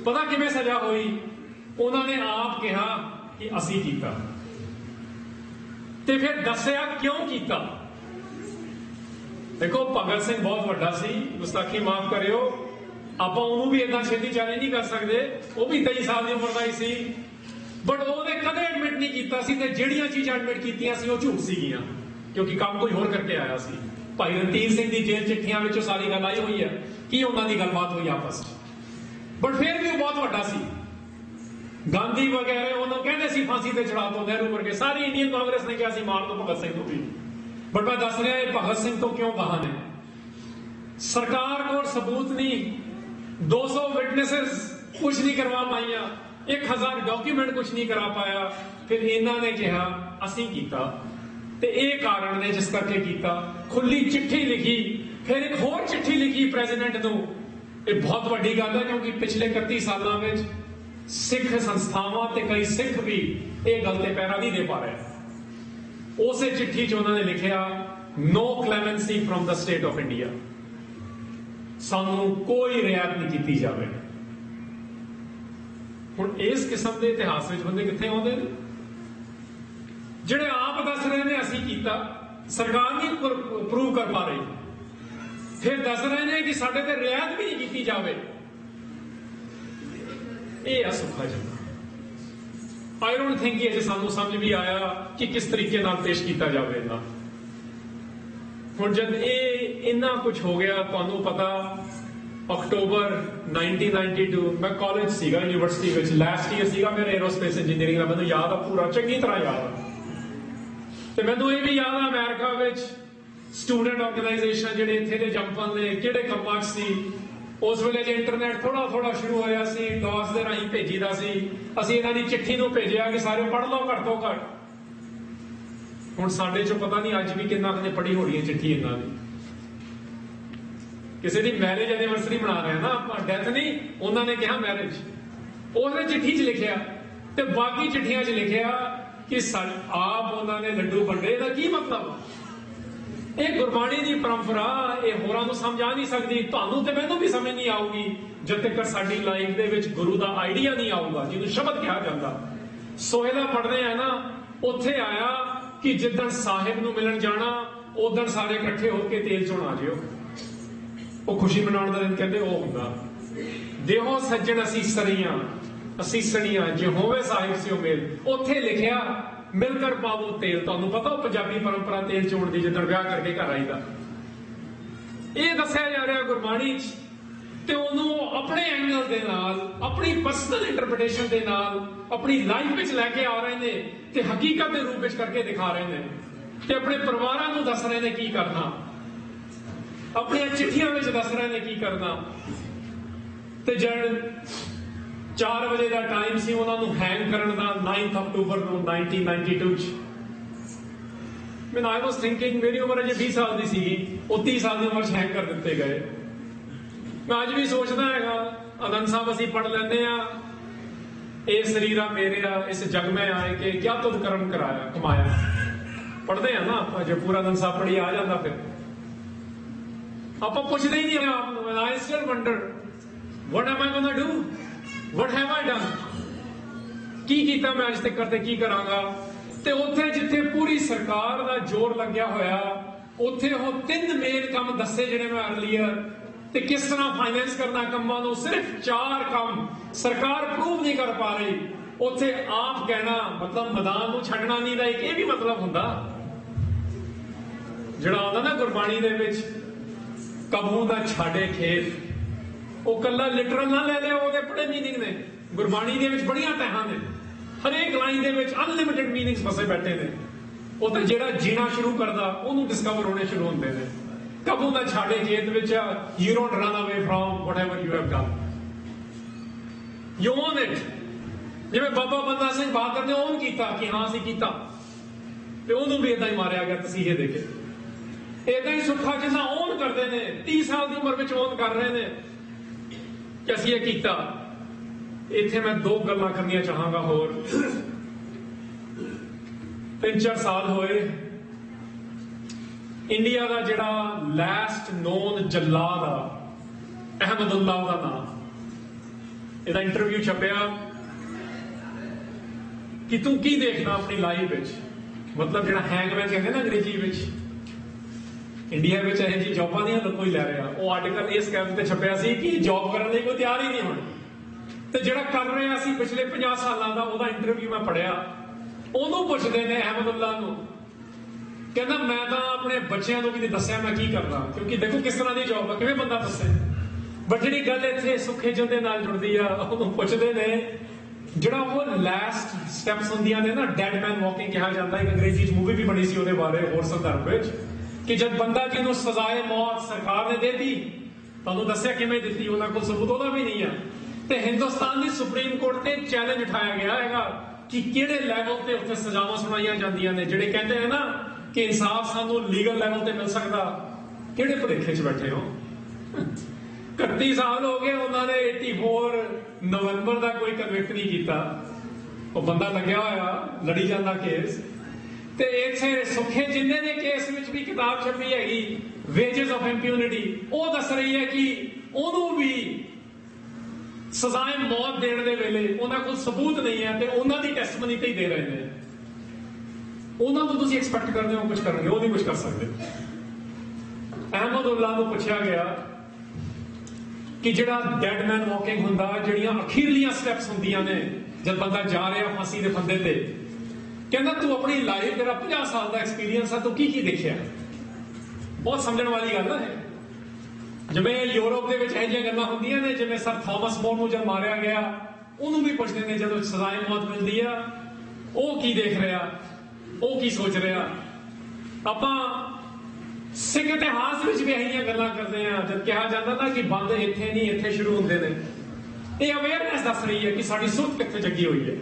ਪਤਾ ਕਿਵੇਂ ਸਜ਼ਾ ਹੋਈ? ਉਹਨਾਂ ਨੇ ਆਪ ਕਿਹਾ ਕਿ ਅਸੀਂ ਕੀਤਾ, ਤੇ ਫਿਰ ਦੱਸਿਆ ਕਿਉਂ ਕੀਤਾ। ਦੇਖੋ ਭਗਤ ਸਿੰਘ ਬਹੁਤ ਵੱਡਾ ਸੀ, ਗੁਸਤਾਖੀ ਮਾਫ ਕਰਿਓ, ਆਪਾਂ ਉਹਨੂੰ ਵੀ ਏਦਾਂ ਛੇਤੀ ਚੈਲੰਜ ਨਹੀਂ ਕਰ ਸਕਦੇ, ਉਹ ਵੀ 23 ਸਾਲ ਦੀ ਉਮਰ ਦਾ ਹੀ ਸੀ, ਬਟ ਉਹਨੇ ਕਦੇ ਐਡਮਿਟ ਨਹੀਂ ਕੀਤਾ ਸੀ, ਤੇ ਜਿਹੜੀਆਂ ਚੀਜ਼ਾਂ ਐਡਮਿਟ ਕੀਤੀਆਂ ਸੀ ਉਹ ਝੂਠ ਸੀਗੀਆਂ, ਕਿਉਂਕਿ ਕੰਮ ਕੋਈ ਹੋਰ ਕਰਕੇ ਆਇਆ ਸੀ। ਭਾਈ ਰਣਧੀਰ ਸਿੰਘ ਦੀ ਜੇਲ੍ਹ ਚਿੱਠੀਆਂ ਵਿੱਚ ਸਾਰੀ ਗੱਲ ਆਈ ਹੋਈ ਹੈ ਕਿ ਉਹਨਾਂ ਦੀ ਗੱਲਬਾਤ ਹੋਈ ਆਪਸ ਵਿੱਚ, ਬਟ ਫਿਰ ਵੀ ਉਹ ਬਹੁਤ ਵੱਡਾ ਸੀ। ਗਾਂਧੀ ਵਗੈਰਾ ਉਹਨੂੰ ਕਹਿੰਦੇ ਸੀ ਫਾਂਸੀ ਤੇ ਚੜਾ ਦੋ, ਨਹਿਰੂ ਵਰਗੇ ਸਾਰੀ ਇੰਡੀਅਨ ਕਾਂਗਰਸ ਨੇ ਕਿਹਾ ਸੀ ਮਾਰ ਦੋ ਭਗਤ ਸਿੰਘ ਨੂੰ ਵੀ, ਬਟ ਮੈਂ ਦੱਸ ਰਿਹਾ ਇਹ ਭਗਤ ਸਿੰਘ ਤੋਂ ਕਿਉਂ ਬਹਾਨੇ। ਸਰਕਾਰ ਕੋਲ ਸਬੂਤ ਨਹੀਂ, 200 ਵਿਟਨੈਸਸ ਕੁਝ ਨਹੀਂ ਕਰਵਾ ਪਾਈਆਂ, 1000 ਡਾਕੂਮੈਂਟ ਕੁਝ ਨਹੀਂ ਕਰਾ ਪਾਇਆ, ਫਿਰ ਇਹਨਾਂ ਨੇ ਕਿਹਾ ਅਸੀਂ ਕੀਤਾ, ਤੇ ਇਹ ਕਾਰਨ ਨੇ ਜਿਸ ਕਰਕੇ ਕੀਤਾ। ਖੁੱਲੀ ਚਿੱਠੀ ਲਿਖੀ, ਫਿਰ ਇੱਕ ਹੋਰ ਚਿੱਠੀ ਲਿਖੀ ਪ੍ਰੈਜ਼ੀਡੈਂਟ ਨੂੰ। ਇਹ ਬਹੁਤ ਵੱਡੀ ਗੱਲ ਹੈ, ਕਿਉਂਕਿ ਪਿਛਲੇ 31 ਸਾਲਾਂ ਵਿੱਚ ਸਿੱਖ ਸੰਸਥਾਵਾਂ ਤੇ ਕਈ ਸਿੱਖ ਵੀ ਇਹ ਗੱਲ ਤੇ ਪੈਰਾ ਨਹੀਂ ਦੇ ਪਾ ਰਹੇ। ਉਸੇ ਚਿੱਠੀ 'ਚ ਉਹਨਾਂ ਨੇ ਲਿਖਿਆ no clemency from the state of India, ਸਾਨੂੰ ਕੋਈ ਰਿਆਇਤ ਨਹੀਂ ਕੀਤੀ ਜਾਵੇ। ਹੁਣ ਇਸ ਕਿਸਮ ਦੇ ਇਤਿਹਾਸ ਵਿੱਚ ਬੰਦੇ ਕਿੱਥੇ ਆਉਂਦੇ ਨੇ ਜਿਹੜੇ ਆਪ ਦੱਸ ਰਹੇ ਨੇ ਅਸੀਂ ਕੀਤਾ, ਸਰਕਾਰ ਨਹੀਂ ਪ੍ਰੂਵ ਕਰ ਪਾ ਰਹੀ, ਫਿਰ ਦੱਸ ਰਹੇ ਨੇ ਕਿ ਸਾਡੇ ਤੇ ਰਿਆਇਤ ਵੀ ਨਹੀਂ ਕੀਤੀ ਜਾਵੇ। ਇਹ ਆ ਸੁੱਖਾ ਜਿੰਦਾ। ਆਈ ਡੋਂਟ ਥਿੰਕ ਇਹ ਸਾਨੂੰ ਸਮਝ ਵੀ ਆਇਆ ਕਿ ਕਿਸ ਤਰੀਕੇ ਨਾਲ ਪੇਸ਼ ਕੀਤਾ ਜਾਵੇ ਇਹਨਾਂ। ਹੁਣ ਜਦ ਇਹ ਇੰਨਾ ਕੁਝ ਹੋ ਗਿਆ, ਤੁਹਾਨੂੰ ਪਤਾ ਅਕਤੂਬਰ 1992 ਮੈਂ ਕਾਲਜ ਸੀਗਾ, ਯੂਨੀਵਰਸਿਟੀ ਵਿੱਚ, ਲਾਸਟ ਈਅਰ ਸੀਗਾ ਮੇਰਾ ਐਰੋਸਪੇਸ ਇੰਜੀਨੀਅਰਿੰਗ ਦਾ, ਮੈਨੂੰ ਯਾਦ ਆ ਪੂਰਾ ਚੰਗੀ ਤਰ੍ਹਾਂ ਯਾਦ ਆ। ਤੇ ਮੈਨੂੰ ਇਹ ਵੀ ਯਾਦ ਆ ਅਮਰੀਕਾ ਵਿੱਚ ਸਟੂਡੈਂਟ ਆਰਗੇਨਾਈਜੇਸ਼ਨ ਜਿਹੜੇ ਇੱਥੇ ਦੇ ਜੰਪਲ ਨੇ ਕਿਹੜੇ ਕੰਮਾਂ 'ਚ ਸੀ। ਉਸ ਵੇਲੇ ਜੇ ਇੰਟਰਨੈਟ ਥੋੜਾ ਥੋੜਾ ਸ਼ੁਰੂ ਹੋਇਆ ਸੀ, ਡੌਸ ਦੇ ਰਾਹੀਂ ਭੇਜੀਦਾ ਸੀ, ਅਸੀਂ ਇਹਨਾਂ ਦੀ ਚਿੱਠੀ ਨੂੰ ਭੇਜਿਆ ਕਿ ਸਾਰੇ ਪੜ੍ਹ ਲਓ ਘੱਟ ਤੋਂ ਘੱਟ। ਹੁਣ ਸਾਡੇ 'ਚੋਂ ਪਤਾ ਨਹੀਂ ਅੱਜ ਵੀ ਕਿੰਨਾ ਕੁ ਪੜ੍ਹੀ ਹੋਣੀ ਹੈ ਚਿੱਠੀ ਇਹਨਾਂ ਦੀ। ਕਿਸੇ ਦੀ ਮੈਰਿਜ ਐਨੀਵਰਸਰੀ ਮਨਾ ਰਹੇ ਨਾ ਆਪਾਂ, ਡੈਥ ਨਹੀਂ, ਉਹਨਾਂ ਨੇ ਕਿਹਾ ਮੈਰਿਜ, ਉਹਨੇ ਚਿੱਠੀ 'ਚ ਲਿਖਿਆ, ਤੇ ਬਾਕੀ ਚਿੱਠੀਆਂ 'ਚ ਲਿਖਿਆ ਕਿ ਆਪ ਉਹਨਾਂ ਨੇ ਲੱਡੂ ਵੰਡੇ। ਇਹਦਾ ਕੀ ਮਤਲਬ? ਇਹ ਗੁਰਬਾਣੀ ਦੀ ਪਰੰਪਰਾ ਇਹ ਹੋਰਾਂ ਨੂੰ ਸਮਝ ਆ ਨਹੀਂ ਸਕਦੀ, ਤੁਹਾਨੂੰ ਤੇ ਮੈਨੂੰ ਵੀ ਸਮਝ ਨਹੀਂ ਆਊਗੀ ਜਦ ਤੱਕ ਸਾਡੀ ਲਾਈਫ ਦੇ ਵਿੱਚ ਗੁਰੂ ਦਾ ਆਈਡੀਆ ਨਹੀਂ ਆਊਗਾ, ਜਿਹਨੂੰ ਸ਼ਬਦ ਕਿਹਾ ਜਾਂਦਾ। ਸੋਹਿਲਾ ਪੜ੍ਹਦੇ ਆ ਨਾ, ਉੱਥੇ ਆਇਆ ਕਿ ਜਿੱਦਣ ਸਾਹਿਬ ਨੂੰ ਮਿਲਣ ਜਾਣਾ ਉਦਣ ਸਾਰੇ ਇਕੱਠੇ ਹੋ ਕੇ ਤੇਲ ਚੋਣ ਆ ਜਿਓ। ਉਹ ਖੁਸ਼ੀ ਮਨਾਉਣ ਦਾ ਦਿਨ ਕਹਿੰਦੇ ਉਹ ਹੁੰਦਾ। ਦੇਹੋ ਸੱਜਣ ਅਸੀਂ ਸਰੀਆਂ ਅਸੀਂ ਸਣੀਆਂ, ਜੇ ਹੋਵੇ ਸਾਹਿਬ ਸਿਓ ਮੇਲ। ਉੱਥੇ ਲਿਖਿਆ ਮਿਲ ਕਰ ਪਾਵੋ ਤੇਲ। ਤੁਹਾਨੂੰ ਪਤਾ ਉਹ ਪੰਜਾਬੀ ਪਰੰਪਰਾ ਤੇਲ ਚੋਣ ਦੀ, ਜਿੱਦਣ ਵਿਆਹ ਕਰਕੇ ਘਰ ਆਈਦਾ। ਇਹ ਦੱਸਿਆ ਜਾ ਰਿਹਾ ਗੁਰਬਾਣੀ 'ਚ, ਤੇ ਉਹਨੂੰ ਆਪਣੇ ਐਂਗਲ ਦੇ ਨਾਲ, ਆਪਣੀ ਪਰਸਨਲ ਇੰਟਰਪ੍ਰੀਟੇਸ਼ਨ ਦੇ ਨਾਲ ਆਪਣੀ ਲਾਈਫ ਵਿੱਚ ਲੈ ਕੇ ਆ ਰਹੇ ਨੇ, ਤੇ ਹਕੀਕਤ ਦੇ ਰੂਪ ਵਿੱਚ ਕਰਕੇ ਦਿਖਾ ਰਹੇ ਨੇ, ਤੇ ਆਪਣੇ ਪਰਿਵਾਰਾਂ ਨੂੰ ਦੱਸ ਰਹੇ ਨੇ ਕੀ ਕਰਨਾ, ਆਪਣੀਆਂ ਚਿੱਠੀਆਂ ਵਿੱਚ ਦੱਸ ਰਹੇ ਨੇ ਕੀ ਕਰਨਾ। ਤੇ ਜਦ 4 ਵਜੇ ਦਾ ਟਾਈਮ ਸੀ ਉਹਨਾਂ ਨੂੰ ਹੈਂਗ ਕਰਨ ਦਾ, 9 ਅਕਤੂਬਰ ਨੂੰ 1992 'ਚ, ਮੈਂ ਆਈ ਵਾਸ ਥਿੰਕਿੰਗ ਮੇਰੀ ਉਮਰ ਅਜੇ 20 ਸਾਲ ਦੀ ਸੀਗੀ, ਉਹ 30 ਸਾਲ ਦੀ ਉਮਰ 'ਚ ਹੈਂਗ ਕਰ ਦਿੱਤੇ ਗਏ। ਮੈਂ ਅੱਜ ਵੀ ਸੋਚਦਾ ਹੈਗਾ, ਆਨੰਦ ਸਾਹਿਬ ਅਸੀਂ ਪੜ੍ਹ ਲੈਂਦੇ ਆ, ਇਹ ਸਰੀਰਾ ਮੇਰੇ ਆ ਇਸ ਜਗ ਮੈਂ ਆਏ ਕਿ ਕਿਆ ਤੁਧ ਕਰਮ ਕਰਾਇਆ ਕਮਾਇਆ, ਪੜ੍ਹਦੇ ਆ ਨਾ ਆਪਾਂ। ਜੇ ਪੂਰਾ ਆਨੰਦ ਸਾਹਿਬ ਪੜ੍ਹੀ ਆ ਜਾਂਦਾ, ਫਿਰ ਆਪਾਂ ਪੁੱਛਦੇ ਹੀ ਨਹੀਂ ਆਪ ਨੂੰ। And I still wonder, what am I gonna do? What have I done? ਕੀ ਕੀਤਾ ਮੈਂ ਅੱਜ ਤੱਕ ਤੇ ਕੀ ਕਰਾਂਗਾ? ਤੇ ਉੱਥੇ ਜਿੱਥੇ ਪੂਰੀ ਸਰਕਾਰ ਦਾ ਜ਼ੋਰ ਲੱਗਿਆ ਹੋਇਆ, ਉੱਥੇ ਉਹ 3 ਮੇਨ ਕੰਮ ਦੱਸੇ ਜਿਹੜੇ ਮੈਂ ਅਰਲੀਅਰ, ਤੇ ਕਿਸ ਤਰ੍ਹਾਂ ਫਾਈਨੈਂਸ ਕਰਨਾ ਕੰਮਾਂ ਨੂੰ, ਸਿਰਫ 4 ਕੰਮ ਸਰਕਾਰ ਪ੍ਰੂਵ ਨਹੀਂ ਕਰ ਪਾ ਰਹੀ। ਉੱਥੇ ਆਪ ਕਹਿਣਾ ਮਤਲਬ ਮੈਦਾਨ ਨੂੰ ਛੱਡਣਾ ਨਹੀਂ ਦਾ ਇੱਕ ਇਹ ਵੀ ਮਤਲਬ ਹੁੰਦਾ, ਜਿਹੜਾ ਆਉਂਦਾ ਨਾ ਗੁਰਬਾਣੀ ਦੇ ਵਿੱਚ, ਕਬੂ ਦਾ ਛਾੜੇ ਖੇਤ, ਉਹ ਕੱਲਾ ਲਿਟਰਲ ਨਾ ਲੈ ਲਿਆ, ਉਹਦੇ ਬੜੇ ਮੀਨਿੰਗ ਨੇ। ਗੁਰਬਾਣੀ ਦੇ ਵਿੱਚ ਬੜੀਆਂ ਤਹਿਾਂ ਨੇ, ਹਰੇਕ ਲਾਈਨ ਦੇ ਵਿੱਚ ਅਨਲਿਮਿਟਿਡ ਮੀਨਿੰਗਸ ਫਸੇ ਬੈਠੇ ਨੇ। ਉਹ ਤਾਂ ਜਿਹੜਾ ਜੀਣਾ ਸ਼ੁਰੂ ਕਰਦਾ ਉਹਨੂੰ ਡਿਸਕਵਰ ਹੋਣੇ ਸ਼ੁਰੂ ਹੁੰਦੇ ਨੇ। ਕਬੂ ਨਾ ਛਾੜੇ ਜੇਤ ਵਿੱਚ, you don't run away from whatever you have done, you own it. ਜਿਵੇਂ ਬਾਬਾ ਬੰਦਾ ਸਿੰਘ ਬਹਾਦਰ ਨੇ ਓਨ ਕੀਤਾ ਕਿ ਹਾਂ ਅਸੀਂ ਕੀਤਾ, ਤੇ ਉਹਨੂੰ ਵੀ ਏਦਾਂ ਹੀ ਮਾਰਿਆ ਗਿਆ ਤਸੀਹੇ ਦੇ ਕੇ। ਏਦਾਂ ਹੀ ਸੁੱਖਾ ਜਿੰਨਾ ਓਨ ਕਰਦੇ ਨੇ, 30 ਸਾਲ ਦੀ ਉਮਰ ਵਿੱਚ ਓਨ ਕਰ ਰਹੇ ਨੇ ਕਿ ਅਸੀਂ ਇਹ ਕੀਤਾ। ਇੱਥੇ ਮੈਂ 2 ਗੱਲਾਂ ਕਰਨੀਆਂ ਚਾਹਾਂਗਾ ਹੋਰ। 3-4 ਸਾਲ ਹੋਏ, ਇੰਡੀਆ ਦਾ ਜਿਹੜਾ ਲਾਸਟ ਨੋਨ ਜੱਲਾਦ ਆ, ਅਹਿਮਦੁੱਲਾ ਦਾ ਨਾਮ, ਇਹਦਾ ਇੰਟਰਵਿਊ ਛਪਿਆ ਕਿ ਤੂੰ ਕੀ ਦੇਖਦਾ ਆਪਣੀ ਲਾਈਫ ਵਿੱਚ, ਮਤਲਬ ਜਿਹੜਾ ਹੈਂਗਮੈਨ ਕਹਿੰਦੇ ਨਾ ਅੰਗਰੇਜ਼ੀ ਵਿੱਚ, ਇੰਡੀਆ ਵਿੱਚ ਇਹੋ ਜਿਹੀ ਜੌਬਾਂ ਦੀਆਂ ਕੋਈ ਲੈ ਰਿਹਾ। ਉਹ ਆਰਟੀਕਲ ਇਸ ਗੱਲ ਤੇ ਛਪਿਆ ਸੀ ਕਿ ਜੌਬ ਕਰਨ ਲਈ ਕੋਈ ਤਿਆਰ ਹੀ ਨਹੀਂ ਹੋਣੀ, ਤੇ ਜਿਹੜਾ ਕਰ ਰਿਹਾ ਸੀ ਪਿਛਲੇ 50 ਸਾਲਾਂ ਦਾ, ਉਹਦਾ ਇੰਟਰਵਿਊ ਮੈਂ ਪੜਿਆ। ਉਹਨੂੰ ਪੁੱਛਦੇ ਨੇ ਅਹਿਮਦੁੱਲਾ ਨੂੰ, ਕਹਿੰਦਾ ਮੈਂ ਤਾਂ ਆਪਣੇ ਬੱਚਿਆਂ ਨੂੰ ਵੀ ਨਹੀਂ ਦੱਸਿਆ ਮੈਂ ਕੀ ਕਰਦਾ, ਕਿਉਂਕਿ ਦੇਖੋ ਕਿਸ ਤਰ੍ਹਾਂ ਦੀ ਜੌਬ ਆ, ਕਿਵੇਂ ਬੰਦਾ ਦੱਸੇ। ਬਟ ਜਿਹੜੀ ਗੱਲ ਇੱਥੇ ਸੁਖੇਜਨ ਦੇ ਨਾਲ ਜੁੜਦੀ ਆ, ਉਹਨੂੰ ਪੁੱਛਦੇ ਨੇ ਜਿਹੜਾ ਉਹ ਲਾਸਟ ਸਟੈਪਸ ਹੁੰਦੀਆਂ ਨੇ ਨਾ, ਡੈਡ ਮੈਨ ਵਾਕਿੰਗ ਕਿਹਾ ਜਾਂਦਾ। ਇੱਕ ਅੰਗਰੇਜ਼ੀ ਚ ਮੂਵੀ ਵੀ ਬਣੀ ਸੀ ਉਹਦੇ ਬਾਰੇ ਹੋਰ ਸੰਦਰਭ ਵਿੱਚ, ਕਿ ਜਦ ਬੰਦਾ ਜਿਹਨੂੰ ਸਜ਼ਾਏ ਮੌਤ ਸਰਕਾਰ ਨੇ ਦੇਤੀ, ਤੁਹਾਨੂੰ ਦੱਸਿਆ ਕਿਵੇਂ ਦਿੱਤੀ, ਉਹਨਾਂ ਕੋਲ ਸਬੂਤ ਉਹਦਾ ਵੀ ਨਹੀਂ ਆ, ਤੇ ਹਿੰਦੁਸਤਾਨ ਦੀ ਸੁਪਰੀਮ ਕੋਰਟ ਤੇ ਚੈਲੰਜ ਉਠਾਇਆ ਗਿਆ ਹੈਗਾ ਕਿ ਕਿਹੜੇ ਲੈਵਲ ਤੇ ਉੱਥੇ ਸਜ਼ਾਵਾਂ ਸੁਣਾਈਆਂ ਜਾਂਦੀਆਂ ਨੇ। ਜਿਹੜੇ ਕਹਿੰਦੇ ਨੇ ਨਾ ਕਿ ਇਨਸਾਫ ਸਾਨੂੰ ਲੀਗਲ ਲੈਵਲ ਤੇ ਮਿਲ ਸਕਦਾ, ਕਿਹੜੇ ਭੁਲੇਖੇ 'ਚ ਬੈਠੇ ਹੋ। 31 ਸਾਲ ਹੋ ਗਏ, ਉਹਨਾਂ ਨੇ 84 ਨਵੰਬਰ ਦਾ ਕੋਈ ਕਨਵਿਕਟ ਨਹੀਂ ਕੀਤਾ। ਉਹ ਬੰਦਾ ਲੱਗਿਆ ਹੋਇਆ, ਲੜੀ ਜਾਂਦਾ ਕੇਸ। ਤੇ ਇੱਥੇ ਸੁਖੇ ਜਿੰਨੇ ਦੇ ਕੇਸ ਵਿੱਚ ਵੀ ਕਿਤਾਬ ਛਪੀ ਹੈਗੀ, ਵੇਜਸ ਆਫ ਇੰਪਿਊਨਿਟੀ, ਉਹ ਦੱਸ ਰਹੀ ਹੈ ਕਿ ਉਹਨੂੰ ਵੀ ਸਜ਼ਾਏ ਮੌਤ ਦੇਣ ਦੇ ਵੇਲੇ ਉਹਨਾਂ ਕੋਲ ਸਬੂਤ ਨਹੀਂ ਹੈ, ਤੇ ਉਹਨਾਂ ਦੀ ਟੈਸਟਮਨੀ ਤੇ ਹੀ ਦੇ ਰਹੇ ਨੇ। ਉਹਨਾਂ ਤੋਂ ਤੁਸੀਂ ਐਕਸਪੈਕਟ ਕਰਦੇ ਹੋ ਕੁਝ ਕਰਨਗੇ, ਉਹ ਨਹੀਂ ਕੁਝ ਕਰ ਸਕਦੇ। ਅਹਿਮਦੁੱਲਾ ਨੂੰ ਪੁੱਛਿਆ ਗਿਆ ਕਿ ਜਿਹੜਾ ਡੈਡ ਮੈਨ ਵਾਕਿੰਗ ਹੁੰਦਾ, ਜਿਹੜੀਆਂ ਅਖੀਰਲੀਆਂ ਸਟੈਪਸ ਹੁੰਦੀਆਂ ਨੇ ਜਦ ਬੰਦਾ ਜਾ ਰਿਹਾ ਫਾਂਸੀ ਦੇ ਫੰਦੇ ਤੇ, ਕਹਿੰਦਾ ਤੂੰ ਆਪਣੀ ਲਾਈਫ, ਤੇਰਾ 50 ਸਾਲ ਦਾ ਐਕਸਪੀਰੀਅੰਸ ਆ, ਤੂੰ ਕੀ ਕੀ ਦੇਖਿਆ। ਬਹੁਤ ਸਮਝਣ ਵਾਲੀ ਗੱਲ ਹੈ। ਜਿਵੇਂ ਯੂਰਪ ਦੇ ਵਿੱਚ ਇਹੋ ਜਿਹੀਆਂ ਗੱਲਾਂ ਹੁੰਦੀਆਂ ਨੇ, ਜਿਵੇਂ ਸਰ ਥਾਮਸ ਮੋਰ ਨੂੰ ਜਦ ਮਾਰਿਆ ਗਿਆ, ਉਹਨੂੰ ਵੀ ਪੁੱਛਦੇ ਨੇ ਜਦੋਂ ਸਜ਼ਾਏ ਮੌਤ ਮਿਲਦੀ ਆ, ਉਹ ਕੀ ਦੇਖ ਰਿਹਾ, ਉਹ ਕੀ ਸੋਚ ਰਿਹਾ। ਆਪਾਂ ਸਿੱਖ ਇਤਿਹਾਸ ਵਿੱਚ ਵੀ ਇਹੋ ਜਿਹੀਆਂ ਗੱਲਾਂ ਕਰਦੇ ਆ, ਜਦ ਕਿਹਾ ਜਾਂਦਾ ਨਾ ਕਿ ਬੰਦ ਇੱਥੇ ਨਹੀਂ, ਇੱਥੇ ਸ਼ੁਰੂ ਹੁੰਦੇ ਨੇ। ਇਹ ਅਵੇਅਰਨੈਸ ਦੱਸ ਰਹੀ ਹੈ ਕਿ ਸਾਡੀ ਸੁਰਤ ਕਿੱਥੇ ਜੱਗੀ ਹੋਈ ਹੈ,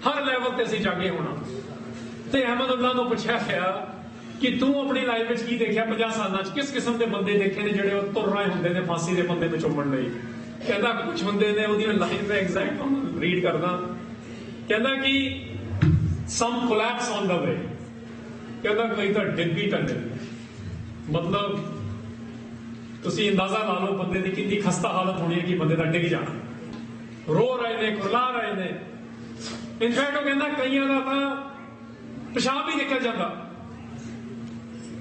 ਹਰ ਲੈਵਲ ਤੇ ਅਸੀਂ ਜਾਗੇ ਹੋਣਾ। ਤੇ ਅਹਿਮਦੁੱਲਾ ਨੂੰ ਪੁੱਛਿਆ ਗਿਆ ਕਿ ਤੂੰ ਆਪਣੀ ਲਾਈਫ ਵਿੱਚ ਕੀ ਦੇਖਿਆ 50 ਸਾਲਾਂ 'ਚ, ਕਿਸ ਕਿਸਮ ਦੇ ਬੰਦੇ ਦੇਖੇ ਨੇ ਜਿਹੜੇ ਉਹ ਤੁਰ ਰਹੇ ਹੁੰਦੇ ਨੇ ਫਾਂਸੀ ਦੇ ਬੰਦੇ ਨੂੰ ਚੁੰਮਣ ਲਈ। ਕਹਿੰਦਾ ਕੁਝ ਬੰਦੇ ਨੇ, ਉਹਦੀਆਂ ਲਾਈਨ ਦਾ ਐਗਜ਼ੈਕਟ ਰੀਡ ਕਰਦਾ, ਕਹਿੰਦਾ ਕਿ ਸਮ ਕੋਲੈਪਸ ਔਨ ਦਾ ਵੇ, ਕਹਿੰਦਾ ਕਈ ਤਾਂ ਡਿੱਗ ਵੀ ਟੰਡੇ। ਮਤਲਬ ਤੁਸੀਂ ਅੰਦਾਜ਼ਾ ਲਾ ਲਓ ਬੰਦੇ ਦੀ ਕਿੰਨੀ ਖਸਤਾ ਹਾਲਤ ਹੋਣੀ ਹੈ ਕਿ ਬੰਦੇ ਦਾ ਡਿੱਗ ਜਾਣਾ, ਰੋ ਰਹੇ ਨੇ, ਕੁਰਲਾ ਰਹੇ ਨੇ। ਇਨਫੈਕਟ ਉਹ ਕਹਿੰਦਾ ਕਈਆਂ ਦਾ ਤਾਂ ਪਿਸ਼ਾਬ ਵੀ ਨਿਕਲ ਜਾਂਦਾ।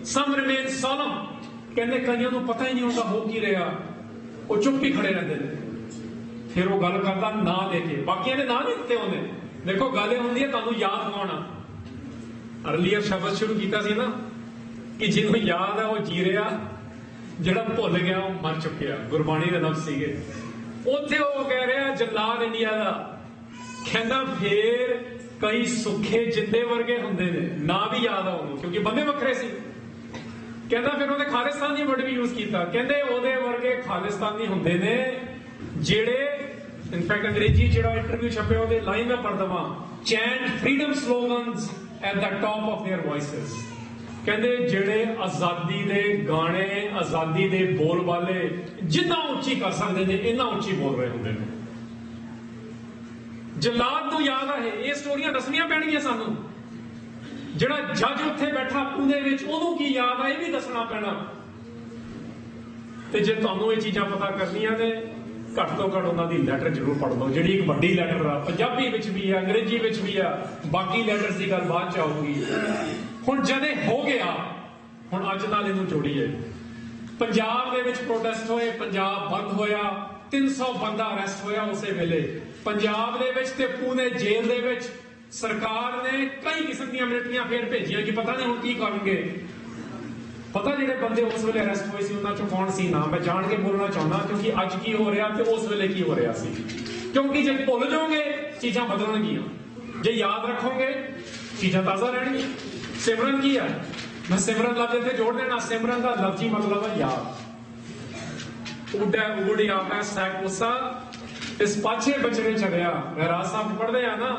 ਸਮ ਰਿਮੇਨ ਸੋਲਮ, ਕਹਿੰਦੇ ਕਈਆਂ ਨੂੰ ਪਤਾ ਹੀ ਨਹੀਂ ਹੁੰਦਾ ਹੋ ਕੀ ਰਿਹਾ, ਉਹ ਚੁੱਪ ਹੀ ਖੜੇ ਰਹਿੰਦੇ ਨੇ। ਫਿਰ ਉਹ ਗੱਲ ਕਰਦਾ ਨਾਂ ਦੇ ਕੇ, ਬਾਕੀਆਂ ਦੇ ਨਾਂ ਨਹੀਂ ਦਿੱਤੇ ਉਹਨੇ। ਦੇਖੋ ਗੱਲ ਇਹ ਹੁੰਦੀ ਹੈ ਤੁਹਾਨੂੰ ਯਾਦ ਕੌਣ ਆ। ਅਰਲੀਅਰ ਸ਼ਬਦ ਸ਼ੁਰੂ ਕੀਤਾ ਸੀ ਨਾ ਕਿ ਜਿਹਨੂੰ ਯਾਦ ਹੈ ਉਹ ਜੀ ਰਿਹਾ, ਜਿਹੜਾ ਭੁੱਲ ਗਿਆ ਉਹ ਮਰ ਚੁੱਕਿਆ। ਗੁਰਬਾਣੀ ਦੇ ਲਫ਼ਜ਼ ਸੀਗੇ ਉੱਥੇ। ਉਹ ਕਹਿ ਰਿਹਾ ਜਲਾਦ ਇੰਡੀਆ ਦਾ, ਕਹਿੰਦਾ ਫੇਰ ਕਈ ਸੁੱਖੇ ਜਿੰਦੇ ਵਰਗੇ ਹੁੰਦੇ ਨੇ, ਨਾਂ ਵੀ ਯਾਦ ਆ ਉਹਨੂੰ ਕਿਉਂਕਿ ਬੰਦੇ ਵੱਖਰੇ ਸੀ। ਕਹਿੰਦਾ ਫਿਰ ਉਹਨੇ ਖਾਲਿਸਤਾਨੀ ਵਰਡ ਵੀ ਯੂਜ਼ ਕੀਤਾ, ਕਹਿੰਦੇ ਉਹਦੇ ਵਰਗੇ ਖਾਲਿਸਤਾਨੀ ਹੁੰਦੇ ਨੇ ਜਿਹੜੇ, ਇਨਫੈਕਟ ਅੰਗਰੇਜ਼ੀ ਜਿਹੜਾ ਇੰਟਰਵਿਊ ਛਪਿਆ ਉਹਦੇ ਲਾਈਨ ਮੈਂ ਪੜ੍ਹ ਦਵਾਂ, chant freedom slogans at the top of their voices. ਕਹਿੰਦੇ ਜਿਹੜੇ ਆਜ਼ਾਦੀ ਦੇ ਗਾਣੇ, ਆਜ਼ਾਦੀ ਦੇ ਬੋਲ ਬਾਲੇ ਜਿੰਨਾ ਉੱਚੀ ਕਰ ਸਕਦੇ ਨੇ, ਇੰਨਾ ਉੱਚੀ ਬੋਲ ਰਹੇ ਹੁੰਦੇ ਨੇ। ਜਲਾਦ ਨੂੰ ਯਾਦ ਆਏ, ਇਹ ਸਟੋਰੀਆਂ ਦੱਸਣੀਆਂ ਪੈਣਗੀਆਂ ਸਾਨੂੰ। ਜਿਹੜਾ ਜੱਜ ਉੱਥੇ ਬੈਠਾ ਪੂਨੇ ਵਿੱਚ, ਉਹਨੂੰ ਕੀ ਯਾਦ ਆ, ਇਹ ਵੀ ਦੱਸਣਾ ਪੈਣਾ। ਤੇ ਜੇ ਤੁਹਾਨੂੰ ਇਹ ਚੀਜ਼ਾਂ ਪਤਾ ਕਰਨੀਆਂ ਨੇ, ਘੱਟ ਤੋਂ ਘੱਟ ਉਹਨਾਂ ਦੀ ਲੈਟਰ ਜ਼ਰੂਰ ਪੜ੍ਹ ਲਓ, ਜਿਹੜੀ ਇੱਕ ਵੱਡੀ ਲੈਟਰ ਆ, ਪੰਜਾਬੀ ਵਿੱਚ ਵੀ ਆ, ਅੰਗਰੇਜ਼ੀ ਵਿੱਚ ਵੀ ਆ। ਬਾਕੀ ਲੈਟਰਸ ਦੀ ਗੱਲ ਬਾਅਦ ਚ ਆਊਗੀ। ਹੁਣ ਜਦ ਇਹ ਹੋ ਗਿਆ, ਹੁਣ ਅੱਜ ਨਾਲ ਇਹਨੂੰ ਜੋੜੀਏ। ਪੰਜਾਬ ਦੇ ਵਿੱਚ ਪ੍ਰੋਟੈਸਟ ਹੋਏ, ਪੰਜਾਬ ਬੰਦ ਹੋਇਆ, 300 ਬੰਦਾ ਅਰੈਸਟ ਹੋਇਆ ਉਸੇ ਵੇਲੇ ਪੰਜਾਬ ਦੇ ਵਿੱਚ। ਤੇ ਪੂਨੇ ਜੇਲ੍ਹ ਦੇ ਵਿੱਚ ਸਰਕਾਰ ਨੇ ਕਈ ਕਿਸਮ ਦੀਆਂ ਮਿਲਟਰੀਆਂ ਫੇਰ ਭੇਜੀਆਂ ਕਿ ਪਤਾ ਨਹੀਂ ਹੁਣ ਕੀ ਕਰਨਗੇ। ਪਤਾ ਜਿਹੜੇ ਬੰਦੇ ਉਸ ਵੇਲੇ ਅਰੈਸਟ ਹੋਏ ਸੀ ਉਹਨਾਂ ਚੋਂ ਕੌਣ ਸੀ? ਨਾ ਮੈਂ ਜਾਣ ਕੇ ਬੋਲਣਾ ਚਾਹੁੰਦਾ, ਕਿਉਂਕਿ ਅੱਜ ਕੀ ਹੋ ਰਿਹਾ ਤੇ ਉਸ ਵੇਲੇ ਕੀ ਹੋ ਰਿਹਾ ਸੀ। ਕਿਉਂਕਿ ਜੇ ਭੁੱਲ ਜਾਓਗੇ ਚੀਜ਼ਾਂ ਬਦਲਣਗੀਆਂ, ਜੇ ਯਾਦ ਰੱਖੋਗੇ ਚੀਜ਼ਾਂ ਤਾਜ਼ਾ ਰਹਿਣਗੀਆਂ। सिमरन की है, मैं सिमरन लफ्ज इत्थे जोड़ देना। सिमरन का लफ्जी मतलब है याद। उड़ा उड़ आवे सैकोसा इस पाछे बचने चढ़िया। रहराज साहब पढ़ते हैं ना,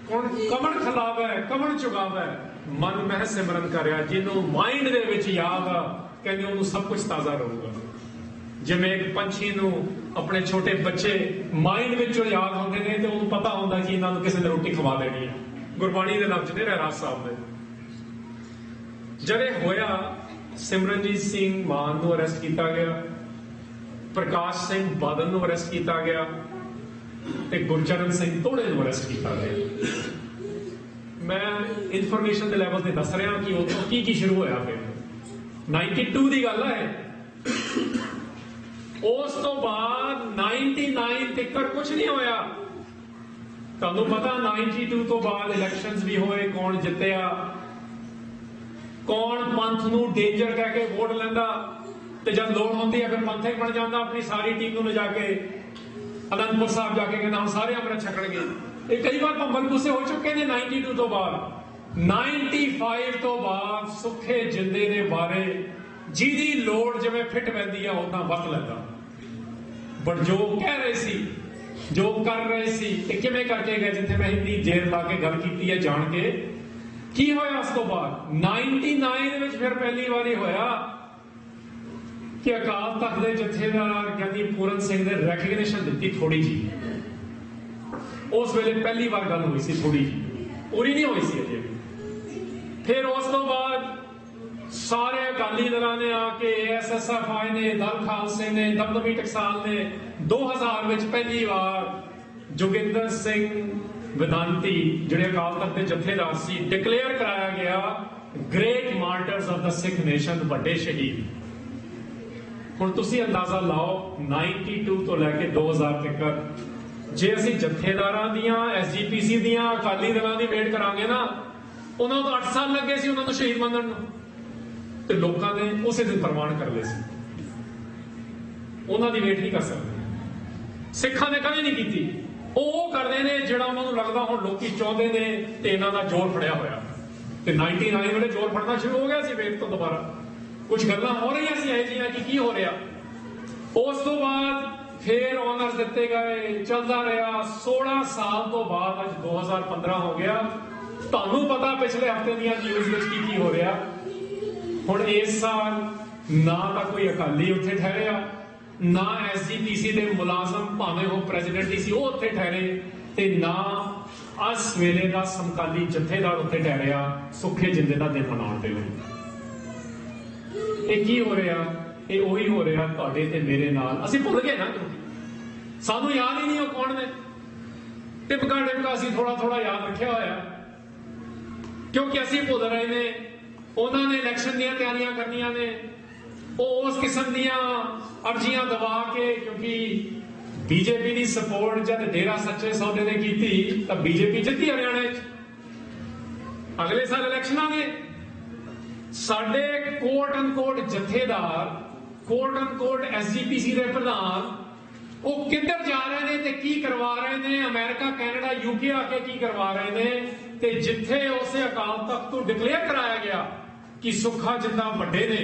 कौन कमण खिलावे कमण चुगावे मन मह सिमरन करिया। जिन्हों माइंड दे विच याद आ कहंदे उन्होंने सब कुछ ताज़ा रहूगा। जिवें एक पंछी नूं अपने छोटे बच्चे माइंड विचों याद होंदे ने ते उन्होंने पता होंदा कि इन्हां नूं किसी ने रोटी खवा देनी है। गुरबाणी दे लफ्ज ने रहराज साहब ने। जदे होया सिमरनजीत सिंह मान नूं अरेस्ट किया गया, प्रकाश सिंह बादल नूं अरेस्ट किया गया ते गुरचरण सिंह तोड़े नूं अरेस्ट किया गया। मैं इन्फॉर्मेशन के लैवल से दस रहा कि उਦੋਂ की शुरू होया। फिर 92 की गल है। उस तो बाद 99 तक कुछ नहीं होया। तुहानूं पता 92 तो बाद इलैक्शंस भी होए, कौन जितया, कौन पंथ नूं डेंजर कह के वोट लैंदा ते जब लोड़ होंदी है फिर पंथक बन जाता। अपनी सारी टीम नूं लिजा के अनंदपुर साहब जाके कहना हम सारे अमृत छकणगे। ये कई बार भंबल गुस्से हो चुके हैं 92 तो बाद। 95 तो बाद सुखे जिंदे दे बारे जिहदी लोड़ जिवें फिट पैंदी है उदां वक्त लगा। बट जो कह रहे सी, जो कर रहे सी, किवें करके गए, जिथे मैं इतनी देर ला के गल कीती है जान के की होया। उस तो बाद 99 विच फिर पहली बारी होया कि अकाल तख्त दे जथेदार ज्ञानी पूरन सिंह ने रैकग्निशन दी थोड़ी जी। उस वेले पहली बार गल हुई सी, थोड़ी जी, पूरी नहीं हुई सी अजे। फिर उस तो बाद सारे अकाली दलों ने आके SSFI ने, दल खालसे ने, दमदमी टकसाल ने 2000 में पहली बार जोगिंदर सिंह वेदांती जिहड़े अकाल तख्त के जथेदार सी डिक्लेयर कराया गया great martyrs of the Sikh nation, वड्डे शहीद। हुण तुसीं अंदाजा लाओ 92 तो लैके 2000 तक जे असीं जथेदारां दियां, SGPC दियां, अकाली दलां दी वेट करांगे ना, उन्होंने तो 8 साल लगे सी उन्होंने शहीद मनण नूं ते लोकां ने उसे दिन प्रमाण कर लए सी। उन्हां दी वेट नहीं कर सकते। सिखां ने कभी नहीं कीती। ਉਹ ਕਰਦੇ ਨੇ ਜਿਹੜਾ ਉਹਨਾਂ ਨੂੰ ਲੱਗਦਾ ਹੁਣ ਲੋਕੀ ਚਾਹੁੰਦੇ ਨੇ ਤੇ ਇਹਨਾਂ ਦਾ ਜ਼ੋਰ ਫੜਿਆ ਹੋਇਆ। ਤੇ 99 ਵੇਲੇ ਜ਼ੋਰ ਫੜਨਾ ਸ਼ੁਰੂ ਹੋ ਗਿਆ ਸੀ ਵੇਖ ਤੋਂ ਦੁਬਾਰਾ ਕੁਝ ਗੱਲਾਂ ਹੋ ਰਹੀਆਂ ਸੀ ਇਹ ਜੀਆਂ ਕਿ ਕੀ ਹੋ ਰਿਹਾ। ਉਸ ਤੋਂ ਬਾਅਦ ਫਿਰ ਆਨਰਸ ਦਿੱਤੇ ਗਏ, ਚੱਲਦਾ ਰਿਹਾ 16 ਸਾਲ ਤੋਂ ਬਾਅਦ ਅੱਜ 2015 ਹੋ ਗਿਆ। ਤੁਹਾਨੂੰ ਪਤਾ ਪਿਛਲੇ ਹਫਤੇ ਦੀਆਂ ਨਿਊਜ਼ ਵਿੱਚ ਕੀ ਹੋ ਰਿਹਾ। ਹੁਣ ਇਸ ਸਾਲ ਨਾ ਤਾਂ ਕੋਈ ਅਕਾਲੀ ਉੱਥੇ ਠਹਿਰਿਆ, ना SGPC ਦੇ ਮੁਲਾਜ਼ਮ ਭਾਵੇਂ ਉਹ ਪ੍ਰੈਜ਼ੀਡੈਂਟ ਹੀ ਸੀ ਉਹ ਉੱਥੇ ਠਹਿਰੇ ਤੇ ਨਾ ਇਸ ਵੇਲੇ ਦਾ ਸਮਕਾਲੀ ਜਥੇਦਾਰ ਉੱਥੇ ਠਹਿਰਿਆ ਸੁੱਖੇ ਜਿੰਦੇ ਦਾ ਦਿਨ ਮਨਾਉਣ ਦੇ ਲਈ। ਇਹ ਕੀ ਹੋ ਰਿਹਾ? ਇਹ ਉਹੀ ਹੋ ਰਿਹਾ ਤੁਹਾਡੇ ਤੇ ਮੇਰੇ ਨਾਲ। ਅਸੀਂ ਭੁੱਲ ਗਏ ਨਾ, ਕਿਉਂਕਿ ਸਾਨੂੰ ਯਾਦ ਹੀ ਨਹੀਂ ਉਹ ਕੌਣ ਨੇ। ਟਿਪਕਾ ਟਿਪਕਾ ਅਸੀਂ ਥੋੜਾ ਥੋੜਾ ਯਾਦ ਰੱਖਿਆ ਹੋਇਆ ਕਿਉਂਕਿ ਅਸੀਂ ਭੁੱਲ ਰਹੇ ਨੇ। ਉਹਨਾਂ ਨੇ ਇਲੈਕਸ਼ਨ ਦੀਆਂ ਤਿਆਰੀਆਂ ਕਰਨੀਆਂ ਨੇ, ਉਹ ਉਸ ਕਿਸਮ ਦੀਆਂ अर्जियां दबा के, क्योंकि बीजेपी की सपोर्ट जब डेरा सच्चे सौदे ने की तो बीजेपी जिती हरियाणा। अगले साल इलैक्शनां ने साडे quote unquote jathedar, quote unquote SGPC के प्रधान वो किधर जा रहे हैं ते की करवा रहे हैं। अमेरिका, कैनेडा, UK आके की करवा रहे हैं ते जिथे उसे अकाल तख्त तो डिक्लेयर कराया गया कि सुखा जिंदा वड्डे ने,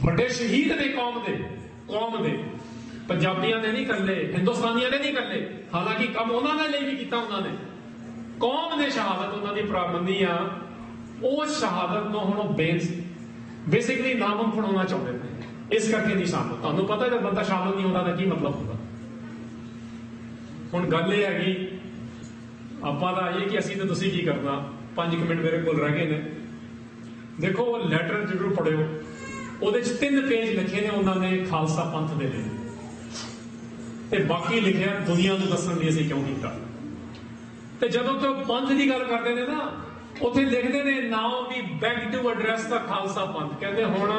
वड्डे शहीद ने कौम दे पंजाबियों ने नहीं करले, हिंदुस्तानियों ने नहीं करले। हालांकि कम उन्होंने लिए भी किया, उन्होंने कौम ने शहादत उन्होंने प्राप्ति आ। उस शहादत को हुण बेसिकली नामुमकिन होना चाहते थे। इस करके नहीं सानू, तुहानू पता जब बंदा शहादत नहीं होता की मतलब होगा। हुण गल यह हैगी आपां दा ये कि असीं ते तुसीं की करना। 5 मिनट मेरे कोल रह गए ने। देखो वो लैटर जरूर पढ़ियो, ਉਹਦੇ 'ਚ 3 पेज लिखे ने उन्होंने खालसा पंथ दे लिए ते बाकी लिखिया दुनिया को दसन भी असीं क्यों कीता। ते जदों तो पंथ की गल करते हैं ना उत्थे लिखते हैं now we beg to address the Khalsa Panth. कहते हुण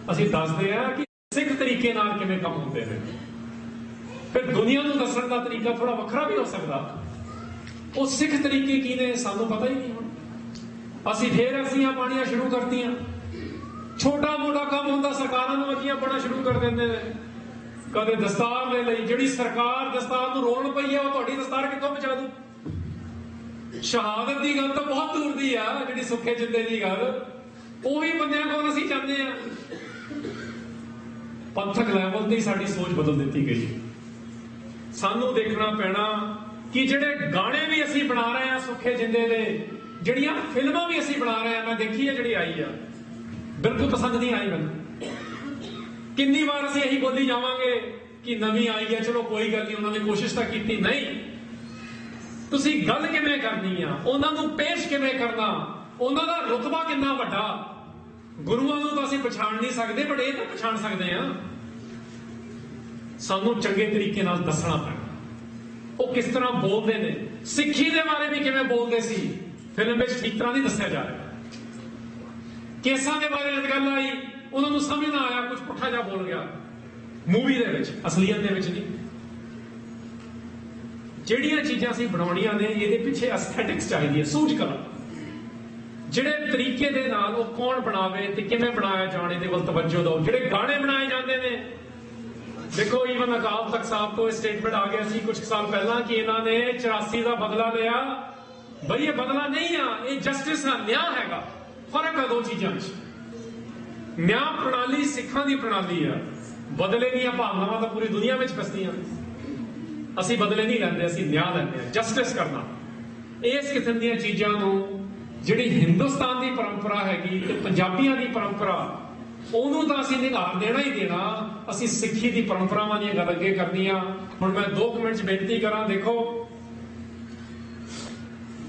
असीं दसदे आ कि सिख तरीके नाल किवें काम हुंदे ने। फिर दुनिया को दसन का तरीका थोड़ा वखरा भी हो सकता। वो सिख तरीके की ने सानू पता ही नहीं। हुण असीं फिर अर्जियां पाणियां शुरू करतीआं। छोटा मोटा काम होंदा सरकारां नूं अर्जियां पाना शुरू कर देंदे ने। कदे दस्तार ले लई, जिहड़ी सरकार दस्तार नूं रोल पई है वो तुहाडी दस्तार कित्थों बचा दू। शहादत की गल तो बहुत दूर दी आ, जिहड़ी सुखे जिंदे दी गल ਉਹੀ ਬੰਦਿਆਂ ਕੋਲ ਅਸੀਂ ਜਾਂਦੇ ਆ। ਪੰਥਕ ਲੈਵਲ ਤੇ ਸਾਡੀ ਸੋਚ ਬਦਲ ਦਿੱਤੀ ਗਈ। ਸਾਨੂੰ ਦੇਖਣਾ ਪੈਣਾ ਕਿ ਜਿਹੜੇ ਗਾਣੇ ਵੀ ਅਸੀਂ ਬਣਾ ਰਹੇ ਆ ਸੁੱਖੇ ਜਿੰਦੇ ਦੇ, ਜਿਹੜੀਆਂ ਫਿਲਮਾਂ ਵੀ ਅਸੀਂ ਬਣਾ ਰਹੇ ਆ, ਮੈਂ ਦੇਖੀ ਹੈ ਜਿਹੜੀ ਆਈ ਆ, ਬਿਲਕੁਲ ਪਸੰਦ ਨਹੀਂ ਆਈ ਮੈਨੂੰ। ਕਿੰਨੀ ਵਾਰ ਅਸੀਂ ਇਹੀ ਬੋਲੀ ਜਾਵਾਂਗੇ ਕਿ ਨਵੀਂ ਆਈ ਹੈ, ਚਲੋ ਕੋਈ ਗੱਲ ਨਹੀਂ, ਉਹਨਾਂ ਨੇ ਕੋਸ਼ਿਸ਼ ਤਾਂ ਕੀਤੀ। ਨਹੀਂ, ਤੁਸੀਂ ਗੱਲ ਕਿਵੇਂ ਕਰਨੀ ਆ, ਉਹਨਾਂ ਨੂੰ ਪੇਸ਼ ਕਿਵੇਂ ਕਰਨਾ, ਉਹਨਾਂ ਦਾ ਰੁਤਬਾ ਕਿੰਨਾ ਵੱਡਾ। ਗੁਰੂਆਂ ਨੂੰ ਤਾਂ ਅਸੀਂ ਪਛਾਣ ਨਹੀਂ ਸਕਦੇ, ਪਰ ਇਹ ਤਾਂ ਪਛਾਣ ਸਕਦੇ ਆ। ਸਾਨੂੰ ਚੰਗੇ ਤਰੀਕੇ ਨਾਲ ਦੱਸਣਾ ਪੈਣਾ ਉਹ ਕਿਸ ਤਰ੍ਹਾਂ ਬੋਲਦੇ ਨੇ। ਸਿੱਖੀ ਦੇ ਬਾਰੇ ਵੀ ਕਿਵੇਂ ਬੋਲਦੇ ਸੀ, ਫਿਲਮ ਵਿੱਚ ਠੀਕ ਤਰ੍ਹਾਂ ਨਹੀਂ ਦੱਸਿਆ ਜਾ ਰਿਹਾ। ਕੇਸਾਂ ਦੇ ਬਾਰੇ ਜਦ ਗੱਲ ਆਈ, ਉਹਨਾਂ ਨੂੰ ਸਮਝ ਨਾ ਆਇਆ, ਕੁਝ ਪੁੱਠਾ ਜਿਹਾ ਬੋਲ ਗਿਆ ਮੂਵੀ ਦੇ ਵਿੱਚ, ਅਸਲੀਅਤ ਦੇ ਵਿੱਚ ਨਹੀਂ। ਜਿਹੜੀਆਂ ਚੀਜ਼ਾਂ ਅਸੀਂ ਬਣਾਉਣੀਆਂ ਨੇ, ਇਹਦੇ ਪਿੱਛੇ ਐਸਥੈਟਿਕਸ ਚਾਹੀਦੀ ਹੈ, ਸੂਝ ਕਲਾ। ਜਿਹੜੇ ਤਰੀਕੇ ਦੇ ਨਾਲ ਉਹ ਕੌਣ ਬਣਾਵੇ ਤੇ ਕਿਵੇਂ ਬਣਾਇਆ ਜਾਣੇ ਦੇ ਵੱਲ ਤਵੱਜੋ ਦਿਓ। ਜਿਹੜੇ ਗਾਣੇ ਬਣਾਏ ਜਾਂਦੇ ਨੇ, ਦੇਖੋ ਈਵਨ ਅਕਾਲ ਤਖਤ ਸਾਹਿਬ ਤੋਂ ਸਟੇਟਮੈਂਟ ਆ ਗਿਆ ਸੀ ਕੁਝ ਸਾਲ ਪਹਿਲਾਂ ਕਿ ਇਹਨਾਂ ਨੇ 84 ਦਾ ਬਦਲਾ ਲਿਆ। ਬਈ ਇਹ ਬਦਲਾ ਨਹੀਂ ਆ, ਇਹ ਜਸਟਿਸ ਆ, ਨਿਆਂ ਹੈਗਾ। ਫਰਕ ਆ ਦੋ ਚੀਜ਼ਾਂ 'ਚ। ਨਿਆਂ ਪ੍ਰਣਾਲੀ ਸਿੱਖਾਂ ਦੀ ਪ੍ਰਣਾਲੀ ਆ, ਬਦਲੇ ਦੀਆਂ ਭਾਵਨਾਵਾਂ ਤਾਂ ਪੂਰੀ ਦੁਨੀਆ ਵਿੱਚ ਫਸਦੀਆਂ। ਅਸੀਂ ਬਦਲੇ ਨਹੀਂ ਲੈਂਦੇ, ਅਸੀਂ ਨਿਆਂ ਲੈਂਦੇ ਹਾਂ, ਜਸਟਿਸ ਕਰਨਾ। ਇਸ ਕਿਸਮ ਦੀਆਂ ਚੀਜ਼ਾਂ ਨੂੰ, ਜਿਹੜੀ ਹਿੰਦੁਸਤਾਨ ਦੀ ਪਰੰਪਰਾ ਹੈਗੀ ਤੇ ਪੰਜਾਬੀਆਂ ਦੀ ਪਰੰਪਰਾ, ਉਹਨੂੰ ਤਾਂ ਅਸੀਂ ਨਿਘਾਰ ਦੇਣਾ ਹੀ ਦੇਣਾ। ਅਸੀਂ ਸਿੱਖੀ ਦੀ ਪਰੰਪਰਾਵਾਂ ਦੀਆਂ ਗੱਲ ਅੱਗੇ ਕਰਨੀਆਂ। ਹੁਣ ਮੈਂ 2 ਮਿੰਟ 'ਚ ਬੇਨਤੀ ਕਰਾਂ, ਦੇਖੋ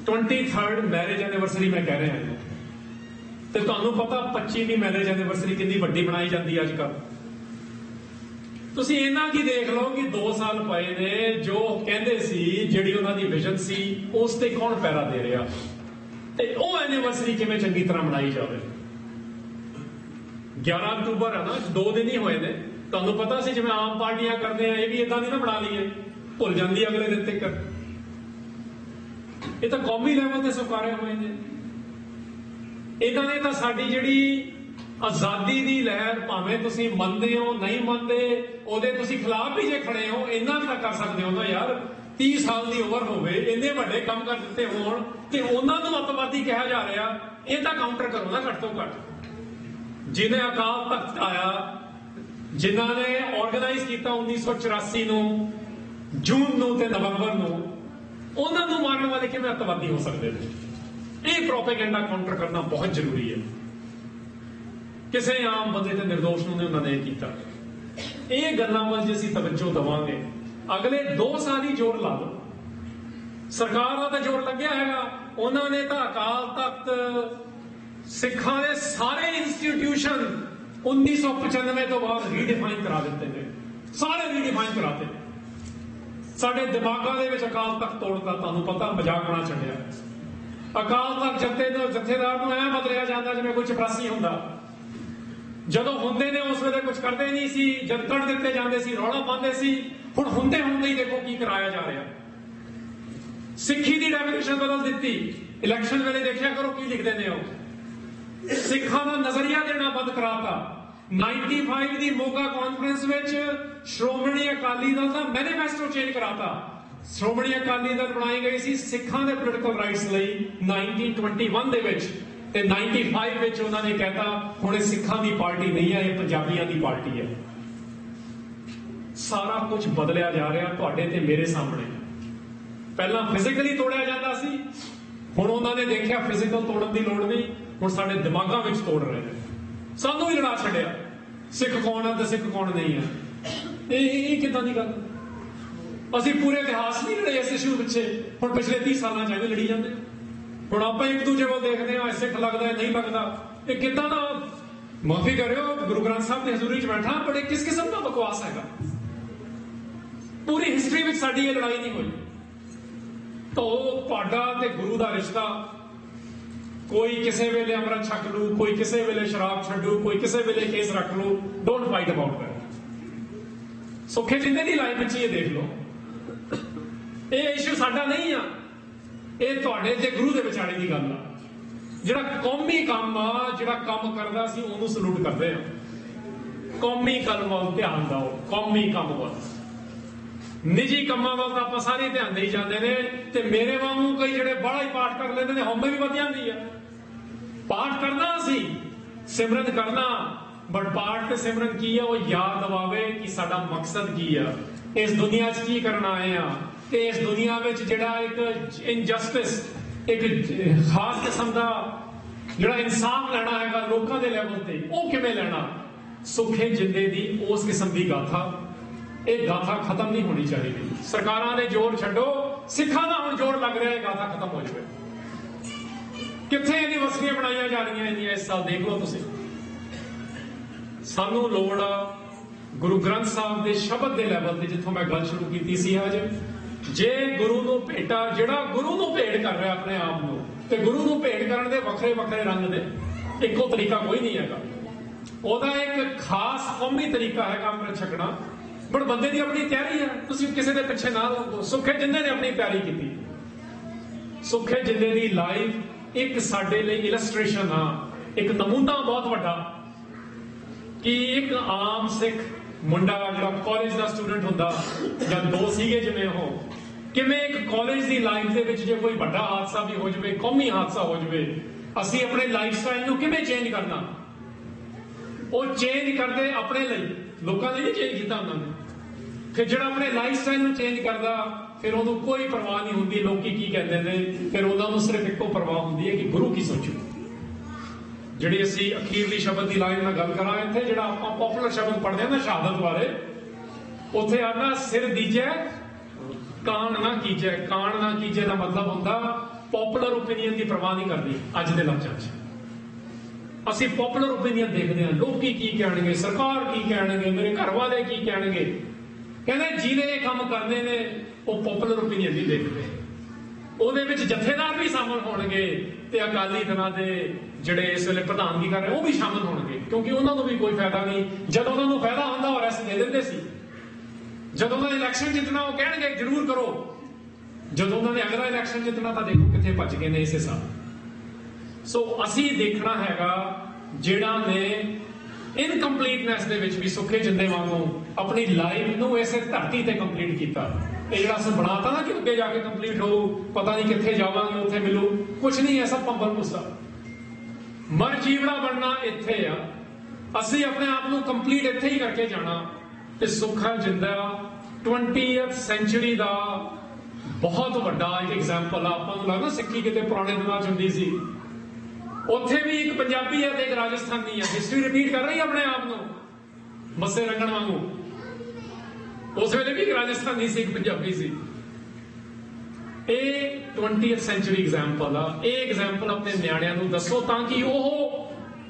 23rd ਮੈਰਿਜ ਐਨੀਵਰਸਰੀ ਮੈਂ ਕਹਿ ਰਿਹਾ ਹਾਂ, ਤੇ ਤੁਹਾਨੂੰ ਪਤਾ 25ਵੀਂ ਮੈਰਿਜ ਐਨੀਵਰਸਰੀ ਕਿੰਨੀ ਵੱਡੀ ਬਣਾਈ ਜਾਂਦੀ ਅੱਜ ਕੱਲ੍ਹ। ਤੁਸੀਂ ਇਹਨਾਂ ਕੀ ਦੇਖ ਲਓ ਕਿ 2 ਸਾਲ ਪਏ ਨੇ, ਜੋ ਕਹਿੰਦੇ ਸੀ, ਜਿਹੜੀ ਉਹਨਾਂ ਦੀ ਵਿਜ਼ਨ ਸੀ, ਉਸ ਤੇ ਕੌਣ ਪਹਿਰਾ ਦੇ ਰਿਹਾ, ਤੇ ਉਹ ਐਨੀਵਰਸਰੀ ਕਿਵੇਂ ਚੰਗੀ ਤਰ੍ਹਾਂ ਮਨਾਈ ਜਾਵੇ। 11 ਅਕਤੂਬਰ ਹੈ ਨਾ, 2 ਦਿਨ ਹੀ ਹੋਏ ਨੇ। ਤੁਹਾਨੂੰ ਪਤਾ ਸੀ ਜਿਵੇਂ ਆਮ ਪਾਰਟੀਆਂ ਕਰਦੇ ਆ, ਇਹ ਵੀ ਇਦਾਂ ਦੀ ਨਾ ਬਣਾ ਲਈਏ, ਭੁੱਲ ਜਾਂਦੀ ਅਗਲੇ ਦਿਨ ਤੱਕ। ਇਹ ਤਾਂ ਕੌਮੀ ਲੈਵਲ ਤੇ ਸਵੀਕਾਰੇ ਹੋਏ ਨੇ। ਇਹਨਾਂ ਨੇ ਤਾਂ ਸਾਡੀ ਜਿਹੜੀ ਆਜ਼ਾਦੀ ਦੀ ਲਹਿਰ, ਭਾਵੇਂ ਤੁਸੀਂ ਮੰਨਦੇ ਹੋ ਨਹੀਂ ਮੰਨਦੇ, ਉਹਦੇ ਤੁਸੀਂ ਖਿਲਾਫ ਵੀ ਜੇ ਖੜੇ ਹੋ, ਇੰਨਾ ਤਾਂ ਕਰ ਸਕਦੇ ਹੋ ਨਾ ਯਾਰ। 30 ਸਾਲ ਦੀ ਉਮਰ ਹੋਵੇ, ਇੰਨੇ ਵੱਡੇ ਕੰਮ ਕਰ ਦਿੱਤੇ ਹੋਣ, ਤੇ ਉਹਨਾਂ ਨੂੰ ਅੱਤਵਾਦੀ ਕਿਹਾ ਜਾ ਰਿਹਾ, ਇਹ ਤਾਂ ਕਾਊਂਟਰ ਕਰੋ ਨਾ ਘੱਟ ਤੋਂ ਘੱਟ। ਜਿਹਨੇ ਅਕਾਲ ਤਖਤ ਆਇਆ, ਜਿਨ੍ਹਾਂ ਨੇ ਆਰਗੇਨਾਈਜ਼ ਕੀਤਾ 1984 ਨੂੰ, ਜੂਨ ਨੂੰ ਤੇ ਨਵੰਬਰ ਨੂੰ, ਉਹਨਾਂ ਨੂੰ ਮਾਰਨ ਵਾਲੇ ਕਿਵੇਂ ਅੱਤਵਾਦੀ ਹੋ ਸਕਦੇ ਨੇ? ਇਹ ਪ੍ਰੋਪੇਗੈਂਡਾ ਕਾਊਂਟਰ ਕਰਨਾ ਬਹੁਤ ਜ਼ਰੂਰੀ ਹੈ। ਕਿਸੇ ਆਮ ਬੰਦੇ ਤੇ ਨਿਰਦੋਸ਼ ਨੂੰ ਉਹਨਾਂ ਨੇ ਇਹ ਕੀਤਾ। ਇਹ ਗੱਲਾਂ ਵੱਲ ਜੇ ਅਸੀਂ ਤਵੱਜੋ ਦੇਵਾਂਗੇ, ਅਗਲੇ 2 ਸਾਲ ਹੀ ਜ਼ੋਰ ਲਾ ਲਓ। ਸਰਕਾਰ ਦਾ ਤਾਂ ਜ਼ੋਰ ਲੱਗਿਆ ਹੈਗਾ, ਉਹਨਾਂ ਨੇ ਤਾਂ ਅਕਾਲ ਤਖਤ, ਸਿੱਖਾਂ ਦੇ ਸਾਰੇ ਇੰਸਟੀਟਿਊਸ਼ਨ 1995 ਤੋਂ ਬਾਅਦ ਰੀਡਿਫਾਈਨ ਕਰਾ ਦਿੱਤੇ ਨੇ, ਸਾਰੇ ਰੀਡਿਫਾਈਨ ਕਰਾਤੇ। ਸਾਡੇ ਦਿਮਾਗਾਂ ਦੇ ਵਿੱਚ ਅਕਾਲ ਤਖਤ ਤੋੜਦਾ, ਤੁਹਾਨੂੰ ਪਤਾ, ਮਜ਼ਾਕ ਬਣਾ ਛੱਡਿਆ। ਅਕਾਲ ਤਖਤ ਜਥੇਦਾਰ ਨੂੰ ਐਂ ਬਦਲਿਆ ਜਾਂਦਾ ਜਿਵੇਂ ਕੋਈ ਚਪਰਾਸੀ ਹੁੰਦਾ। ਜਦੋਂ ਹੁੰਦੇ ਨੇ ਉਸ ਵੇਲੇ ਕੁਝ ਕਰਦੇ ਨਹੀਂ ਸੀ, ਜਦ ਕੱਢ ਦਿੱਤੇ ਜਾਂਦੇ ਸੀ, ਰੌਲਾ ਪਾਉਂਦੇ ਸੀ। ਹੁਣ ਹੁੰਦੇ ਹੀ ਦੇਖੋ ਕੀ ਕਰਾਇਆ ਜਾ ਰਿਹਾ। ਸਿੱਖੀ ਦੀ ਡੈਫੀਨੇਸ਼ਨ ਬਦਲ ਦਿੱਤੀ। ਇਲੈਕਸ਼ਨ ਵੇਲੇ ਦੇਖਿਆ ਕਰੋ ਕੀ ਲਿਖਦੇ ਨੇ ਉਹ। ਸਿੱਖਾਂ ਦਾ ਨਜ਼ਰੀਆ ਦੇਣਾ ਬੰਦ ਕਰਾਤਾ। 95 ਦੀ ਮੋਗਾ ਕਾਨਫਰੰਸ ਵਿੱਚ ਸ਼੍ਰੋਮਣੀ ਅਕਾਲੀ ਦਲ ਦਾ ਮੈਨੀਫੈਸਟੋ ਚੇਂਜ ਕਰਾਤਾ। ਸ਼੍ਰੋਮਣੀ ਅਕਾਲੀ ਦਲ ਬਣਾਈ ਗਈ ਸੀ ਸਿੱਖਾਂ ਦੇ ਪੋਲੀਟੀਕਲ ਰਾਈਟਸ ਲਈ 1921 ਦੇ ਵਿੱਚ, ਤੇ 95 ਵਿੱਚ ਉਹਨਾਂ ਨੇ ਕਹਿਤਾ ਹੁਣ ਇਹ ਸਿੱਖਾਂ ਦੀ ਪਾਰਟੀ ਨਹੀਂ ਹੈ, ਇਹ ਪੰਜਾਬੀਆਂ ਦੀ ਪਾਰਟੀ ਹੈ। ਸਾਰਾ ਕੁਝ ਬਦਲਿਆ ਜਾ ਰਿਹਾ ਤੁਹਾਡੇ ਤੇ ਮੇਰੇ ਸਾਹਮਣੇ। ਪਹਿਲਾਂ ਫਿਜ਼ੀਕਲੀ ਤੋੜਿਆ ਜਾਂਦਾ ਸੀ, ਹੁਣ ਉਹਨਾਂ ਨੇ ਦੇਖਿਆ ਫਿਜ਼ੀਕਲ ਤੋੜਨ ਦੀ ਲੋੜ ਨਹੀਂ, ਹੁਣ ਸਾਡੇ ਦਿਮਾਗਾਂ ਵਿੱਚ ਤੋੜ ਰਹੇ ਨੇ। ਸਾਨੂੰ ਵੀ ਲੜਾ ਛੱਡਿਆ, ਸਿੱਖ ਕੌਣ ਹੈ ਤੇ ਸਿੱਖ ਕੌਣ ਨਹੀਂ ਹੈ। ਇਹ ਕਿੱਦਾਂ ਦੀ ਗੱਲ? ਅਸੀਂ ਪੂਰੇ ਇਤਿਹਾਸ ਨਹੀਂ ਲੜੇ ਇਸ ਇਸ਼ੂ ਪਿੱਛੇ, ਹੁਣ ਪਿਛਲੇ 30 ਸਾਲਾਂ ਚ ਐਵੇਂ ਲੜੀ ਜਾਂਦੇ। ਹੁਣ ਆਪਾਂ ਇੱਕ ਦੂਜੇ ਵੱਲ ਦੇਖਦੇ ਹਾਂ, ਸਿੱਖ ਲੱਗਦਾ ਨਹੀਂ ਲੱਗਦਾ। ਇਹ ਕਿੱਦਾਂ ਦਾ, ਮਾਫੀ ਕਰਿਓ, ਗੁਰੂ ਗ੍ਰੰਥ ਸਾਹਿਬ ਦੀ ਹਜ਼ੂਰੀ ਚ ਬੈਠਾ, ਪਰ ਇਹ ਕਿਸ ਕਿਸਮ ਦਾ ਬਕਵਾਸ ਹੈਗਾ? ਪੂਰੀ ਹਿਸਟਰੀ ਵਿੱਚ ਸਾਡੀ ਇਹ ਲੜਾਈ ਨਹੀਂ ਹੋਈ। ਤਾਂ ਉਹ ਤੁਹਾਡਾ ਤੇ ਗੁਰੂ ਦਾ ਰਿਸ਼ਤਾ, ਕੋਈ ਕਿਸੇ ਵੇਲੇ ਅੰਮ੍ਰਿਤ ਛਕ ਲੂ, ਕੋਈ ਕਿਸੇ ਵੇਲੇ ਸ਼ਰਾਬ ਛੱਡੂ, ਕੋਈ ਕਿਸੇ ਵੇਲੇ ਕੇਸ ਰੱਖ ਲੂ। Don't fight about that. ਸੁੱਖੇ ਜਿੰਦੇ ਦੀ ਲਾਈਫ ਵਿੱਚ ਇਹ ਦੇਖ ਲਓ, ਇਹ ਇਸ਼ੂ ਸਾਡਾ ਨਹੀਂ ਆ, ਇਹ ਤੁਹਾਡੇ ਤੇ ਗੁਰੂ ਦੇ ਵਿਚਾਲੇ ਦੀ ਗੱਲ ਆ। ਜਿਹੜਾ ਕੌਮੀ ਕੰਮ ਆ, ਜਿਹੜਾ ਕੰਮ ਕਰਦਾ ਸੀ, ਉਹਨੂੰ ਸਲੂਟ ਕਰਦੇ ਆ। ਕੌਮੀ ਕੰਮ ਵੱਲ ਧਿਆਨ ਦਿਓ, ਕੌਮੀ ਕੰਮ ਵੱਲ। ਨਿੱਜੀ ਕੰਮਾਂ ਵੱਲ ਤਾਂ ਆਪਾਂ ਸਾਰੇ ਧਿਆਨ ਦੇਈ ਜਾਂਦੇ ਨੇ, ਤੇ ਮੇਰੇ ਵਾਂਗੂ ਕਈ ਜਿਹੜੇ ਬੜਾ ਹੀ ਪਾਠ ਕਰ ਲੈਂਦੇ ਨੇ, ਹਉਮੈ ਵੀ ਵਧ ਜਾਂਦੀ ਆ। ਪਾਠ ਕਰਨਾ ਅਸੀਂ, सिमरन करना बट पाठ ते सिमरन की है वो याद दिवावे कि साडा मकसद की है, इस दुनिया च की करना आए आ, ते इस दुनिया में जिहड़ा एक इनजस्टिस एक खास किस्म का जिहड़ा इंसाफ लैना हैगा लोगों के लैवल ते वो किवें लैना, सुखे जिंदे दी उस किस्म की गाथा। ये गाथा खत्म नहीं होनी चाहिए। सरकारां ने जोर छड्डो, सिखां दा हुण जोर लग रहा है गाथा खत्म हो जाए। कित्थे यूनिवर्सिटियां बनाईयां जा रही इस साल, देख लो तुसीं। सानू लोड़ आ गुरु ग्रंथ साहब के शब्द के लैवल से, जिथों मैं गल शुरू की सी अज, जे गुरु नूं भेटा जिहड़ा गुरु नूं भेंट कर रहा अपने आप नूं, ते गुरु नूं भेंट करन दे वखरे वखरे रंग ने, इक्को तरीका कोई नहीं हैगा। ਉਹਦਾ एक खास कौमी तरीका है अमृत छकना, बट बंदे की अपनी तैयारी है, तुसीं किसी के पिछे ना लगो। सुखे जिंदे ने अपनी तैयारी की, सुखे जिंदे की लाइफ एक साडे लई इलस्ट्रेशन आ, एक नमूना बहुत वड्डा कि एक आम सिख मुंडा जिहड़ा कॉलेज का स्टूडेंट हुंदा या दो सीगे जिवें हो, किवें एक कॉलेज की लाइफ दे विच जे कोई वड्डा हादसा भी हो जाए, कौमी हादसा हो जाए, असीं अपने लाइफ स्टाइल नूं किवें चेंज करना। वो चेंज करते अपने लिए, लोगों ने नहीं चेंज किया उन्होंने। फिर जो अपने लाइफ स्टाइल में चेंज करता, फिर उन्होंने कोई परवाह नहीं होंगी लोग की कहते हैं, फिर उन्होंने सिर्फ एको परवाह होंगी है कि गुरु की सोचो। जी असी अखीरली शब्द की लाइन में गल करा, इतने जो आप पॉपुलर शब्द पढ़ते हैं ना शहादत बारे, उत्थे आना सिर दीजे कान ना कीजे। कान ना कीजे का मतलब होंदा पॉपुलर ओपीनियन की परवाह नहीं करती। अज के लफ्ज़ां च ਅਸੀਂ पॉपुलर ओपीनियन देखते हैं, लोग की कहणगे, सरकार की कहणगे, मेरे घर वाले की कहणगे। कहते जिहने ये काम करने ने वो पॉपुलर ओपीनियन नहीं देखते, ਉਹਦੇ ਵਿੱਚ ਜਥੇਦਾਰ भी शामिल होणगे ते अकाली दलों के ਜਿਹੜੇ इस वेले प्रधानगी कर रहे वो भी शामिल होणगे, क्योंकि उन्होंने भी कोई फायदा नहीं। जब उन्होंने फायदा होंदा वो रैस्ट दे देंगे सी, जब उन्होंने इलैक्शन जितना वो कहणगे जरूर करो, जब उन्होंने अगला इलैक्शन जितना तो देखो कितने भज गए ने इस हिसाब। सो असी देखना हैगा जिहड़ा ने इनकंप्लीटनेस दे विच भी सुखे जिंदे वांगू अपनी लाइफ नूं इस धरती ते कंप्लीट कीता। ये जिहड़ा असीं बनाता ना कि अगे जाके कंप्लीट हो, पता नहीं कित्थे जावांगे उत्थे मिलू, कुछ नहीं ऐसा पंबल पुस्सा। मर जीवड़ा बनना इत्थे आ, असीं अपने आप नूं कंप्लीट इत्थे ही करके जाना। ते सुखा जिंदा 20th सेंचुरी दा बहुत वड्डा एक एग्जाम्पल आ। आपां नूं लगदा सिक्खी किते पुराने दिनां च हुंदी सी, उत्थे भी एक पंजाबी है, एक राजस्थानी है, हिस्ट्री रिपीट कर रही है अपने आप को मस्से रंगण वांगू। उस वेले भी एक राजस्थानी सी, एक पंजाबी सी। ये 20th सेंचुरी एग्जाम्पल आ। ये एग्जाम्पल अपने न्याणिਆਂ ਨੂੰ दसो ताकि ਉਹ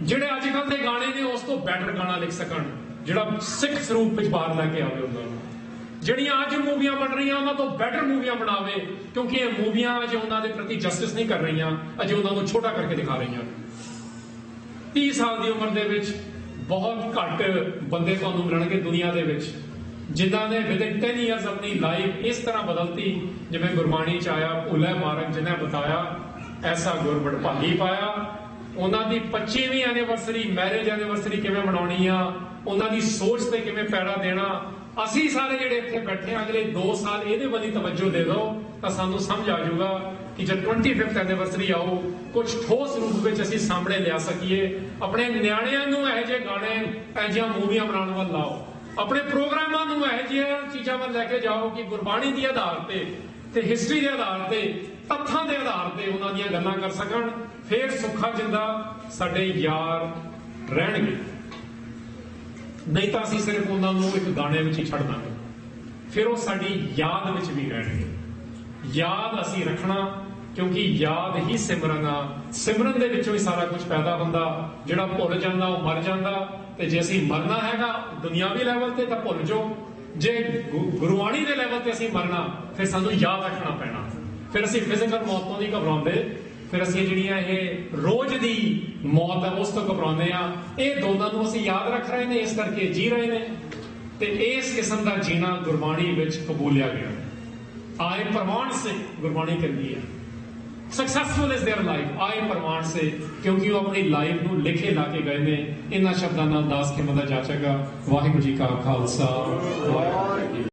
ਜਿਹੜੇ ਅੱਜ ਕੱਲ ਦੇ ਗਾਣੇ ਨੇ ਉਸ ਤੋਂ ਬੈਟਰ ਗਾਣਾ ਲਿਖ ਸਕਣ, ਜਿਹੜਾ ਸਿੱਖ ਸਰੂਪ ਵਿੱਚ ਬਾਹਰ ਲੈ ਕੇ ਆਵੇ ਉਹਨਾਂ ਨੂੰ। ਜਿਹੜੀਆਂ ਅੱਜ ਮੂਵੀਆਂ ਬਣ ਰਹੀਆਂ ਉਹਨਾਂ ਤੋਂ ਬੈਟਰ ਮੂਵੀਆਂ ਬਣਾਵੇ, ਕਿਉਂਕਿ ਇਹ ਮੂਵੀਆਂ ਅਜੇ ਉਹਨਾਂ ਦੇ ਪ੍ਰਤੀ ਜਸਟਿਸ ਨਹੀਂ ਕਰ ਰਹੀਆਂ, ਅਜੇ ਉਹਨਾਂ ਨੂੰ ਛੋਟਾ ਕਰਕੇ ਦਿਖਾ ਰਹੀਆਂ। 30 ਸਾਲ ਦੀ ਉਮਰ ਦੇ ਵਿੱਚ ਬਹੁਤ ਘੱਟ ਬੰਦੇ ਤੁਹਾਨੂੰ ਮਿਲਣਗੇ ਦੁਨੀਆ ਦੇ ਵਿੱਚ ਜਿਨ੍ਹਾਂ ਨੇ ਵਿਦਿਨ 10 ਇਅਰਸ ਆਪਣੀ ਲਾਈਫ ਇਸ ਤਰ੍ਹਾਂ ਬਦਲਤੀ ਜਿਵੇਂ ਗੁਰਬਾਣੀ ਚ ਆਇਆ, ਭੁੱਲੇ ਮਾਰਗ ਜਿਹਨੇ ਬਤਾਇਆ ਐਸਾ ਗੁਰਬੜ ਭਾਗੀ ਪਾਇਆ। ਉਹਨਾਂ ਦੀ 25ਵੀਂ ਐਨੀਵਰਸਰੀ, ਮੈਰਿਜ ਐਨੀਵਰਸਰੀ ਕਿਵੇਂ ਮਨਾਉਣੀ ਆ, ਉਹਨਾਂ ਦੀ ਸੋਚ ਤੇ ਕਿਵੇਂ ਪੈੜਾ ਦੇਣਾ। ਅਸੀਂ ਸਾਰੇ ਜਿਹੜੇ ਇੱਥੇ ਬੈਠੇ ਆ ਅਗਲੇ 2 ਸਾਲ ਇਹਦੇ ਵੱਲ ਤਵੱਜੋ ਦੇ ਦਿਓ ਤਾਂ ਸਾਨੂੰ ਸਮਝ ਆ ਜਾਊਗਾ ਕਿ ਜਦ 25th ਐਨੀਵਰਸਰੀ ਆਓ ਕੁਝ ਠੋਸ ਰੂਪ ਵਿੱਚ ਅਸੀਂ ਸਾਹਮਣੇ ਲਿਆ ਸਕੀਏ। ਆਪਣੇ ਨਿਆਣਿਆਂ ਨੂੰ ਇਹੋ ਜਿਹੇ ਗਾਣੇ, ਇਹੋ ਜਿਹੀਆਂ ਮੂਵੀਆਂ ਬਣਾਉਣ ਵੱਲ ਲਾਓ, ਆਪਣੇ ਪ੍ਰੋਗਰਾਮਾਂ ਨੂੰ ਇਹੋ ਜਿਹੀਆਂ ਚੀਜ਼ਾਂ ਵੱਲ ਲੈ ਕੇ ਜਾਓ ਕਿ ਗੁਰਬਾਣੀ ਦੇ ਆਧਾਰ ਤੇ ਹਿਸਟਰੀ ਦੇ ਆਧਾਰ ਤੇ, ਤੱਥਾਂ ਦੇ ਆਧਾਰ ਤੇ ਉਹਨਾਂ ਦੀਆਂ ਗੱਲਾਂ ਕਰ ਸਕਣ। ਫਿਰ ਸੁੱਖਾ ਜਿੰਦਾ ਸਾਡੇ ਯਾਰ ਰਹਿਣਗੇ, नहीं तो असीं सिर्फ उन्होंने एक गाने में ही छड़ देंगे, फिर वो साड़ी याद में भी रहने। याद असीं रखना, क्योंकि याद ही सिमरन आ। सिमरन दे विचों ही सारा कुछ पैदा होंदा। जिहड़ा भुल जांदा वो मर जांदा, ते जे असीं मरना हैगा दुनियावी लैवल ते तां भुल जाओ, जे गुरबाणी दे लैवल ते असीं मरना फिर सानूं याद रखना पैना। फिर असीं फिजिकल मौत तो नहीं घबराउंदे, फिर असीं जिहड़ियां इह रोज दी मौत है उस तो घबराने आ। ये दोनों को असीं याद रख रहे हैं, इस करके जी रहे हैं। तो इस किस्म का जीना गुरबाणी विच कबूलिया गया। आए प्रमाण से गुरबाणी कहती है सक्सैसफुल इज देयर लाइफ, आए प्रमाण से, क्योंकि वो अपनी लाइफ को लिखे ला के गए ने। इन्हां शब्दां नाल दास के मदा जाचेगा। वाहिगुरू जी का खालसा, वाहिगुरू जी।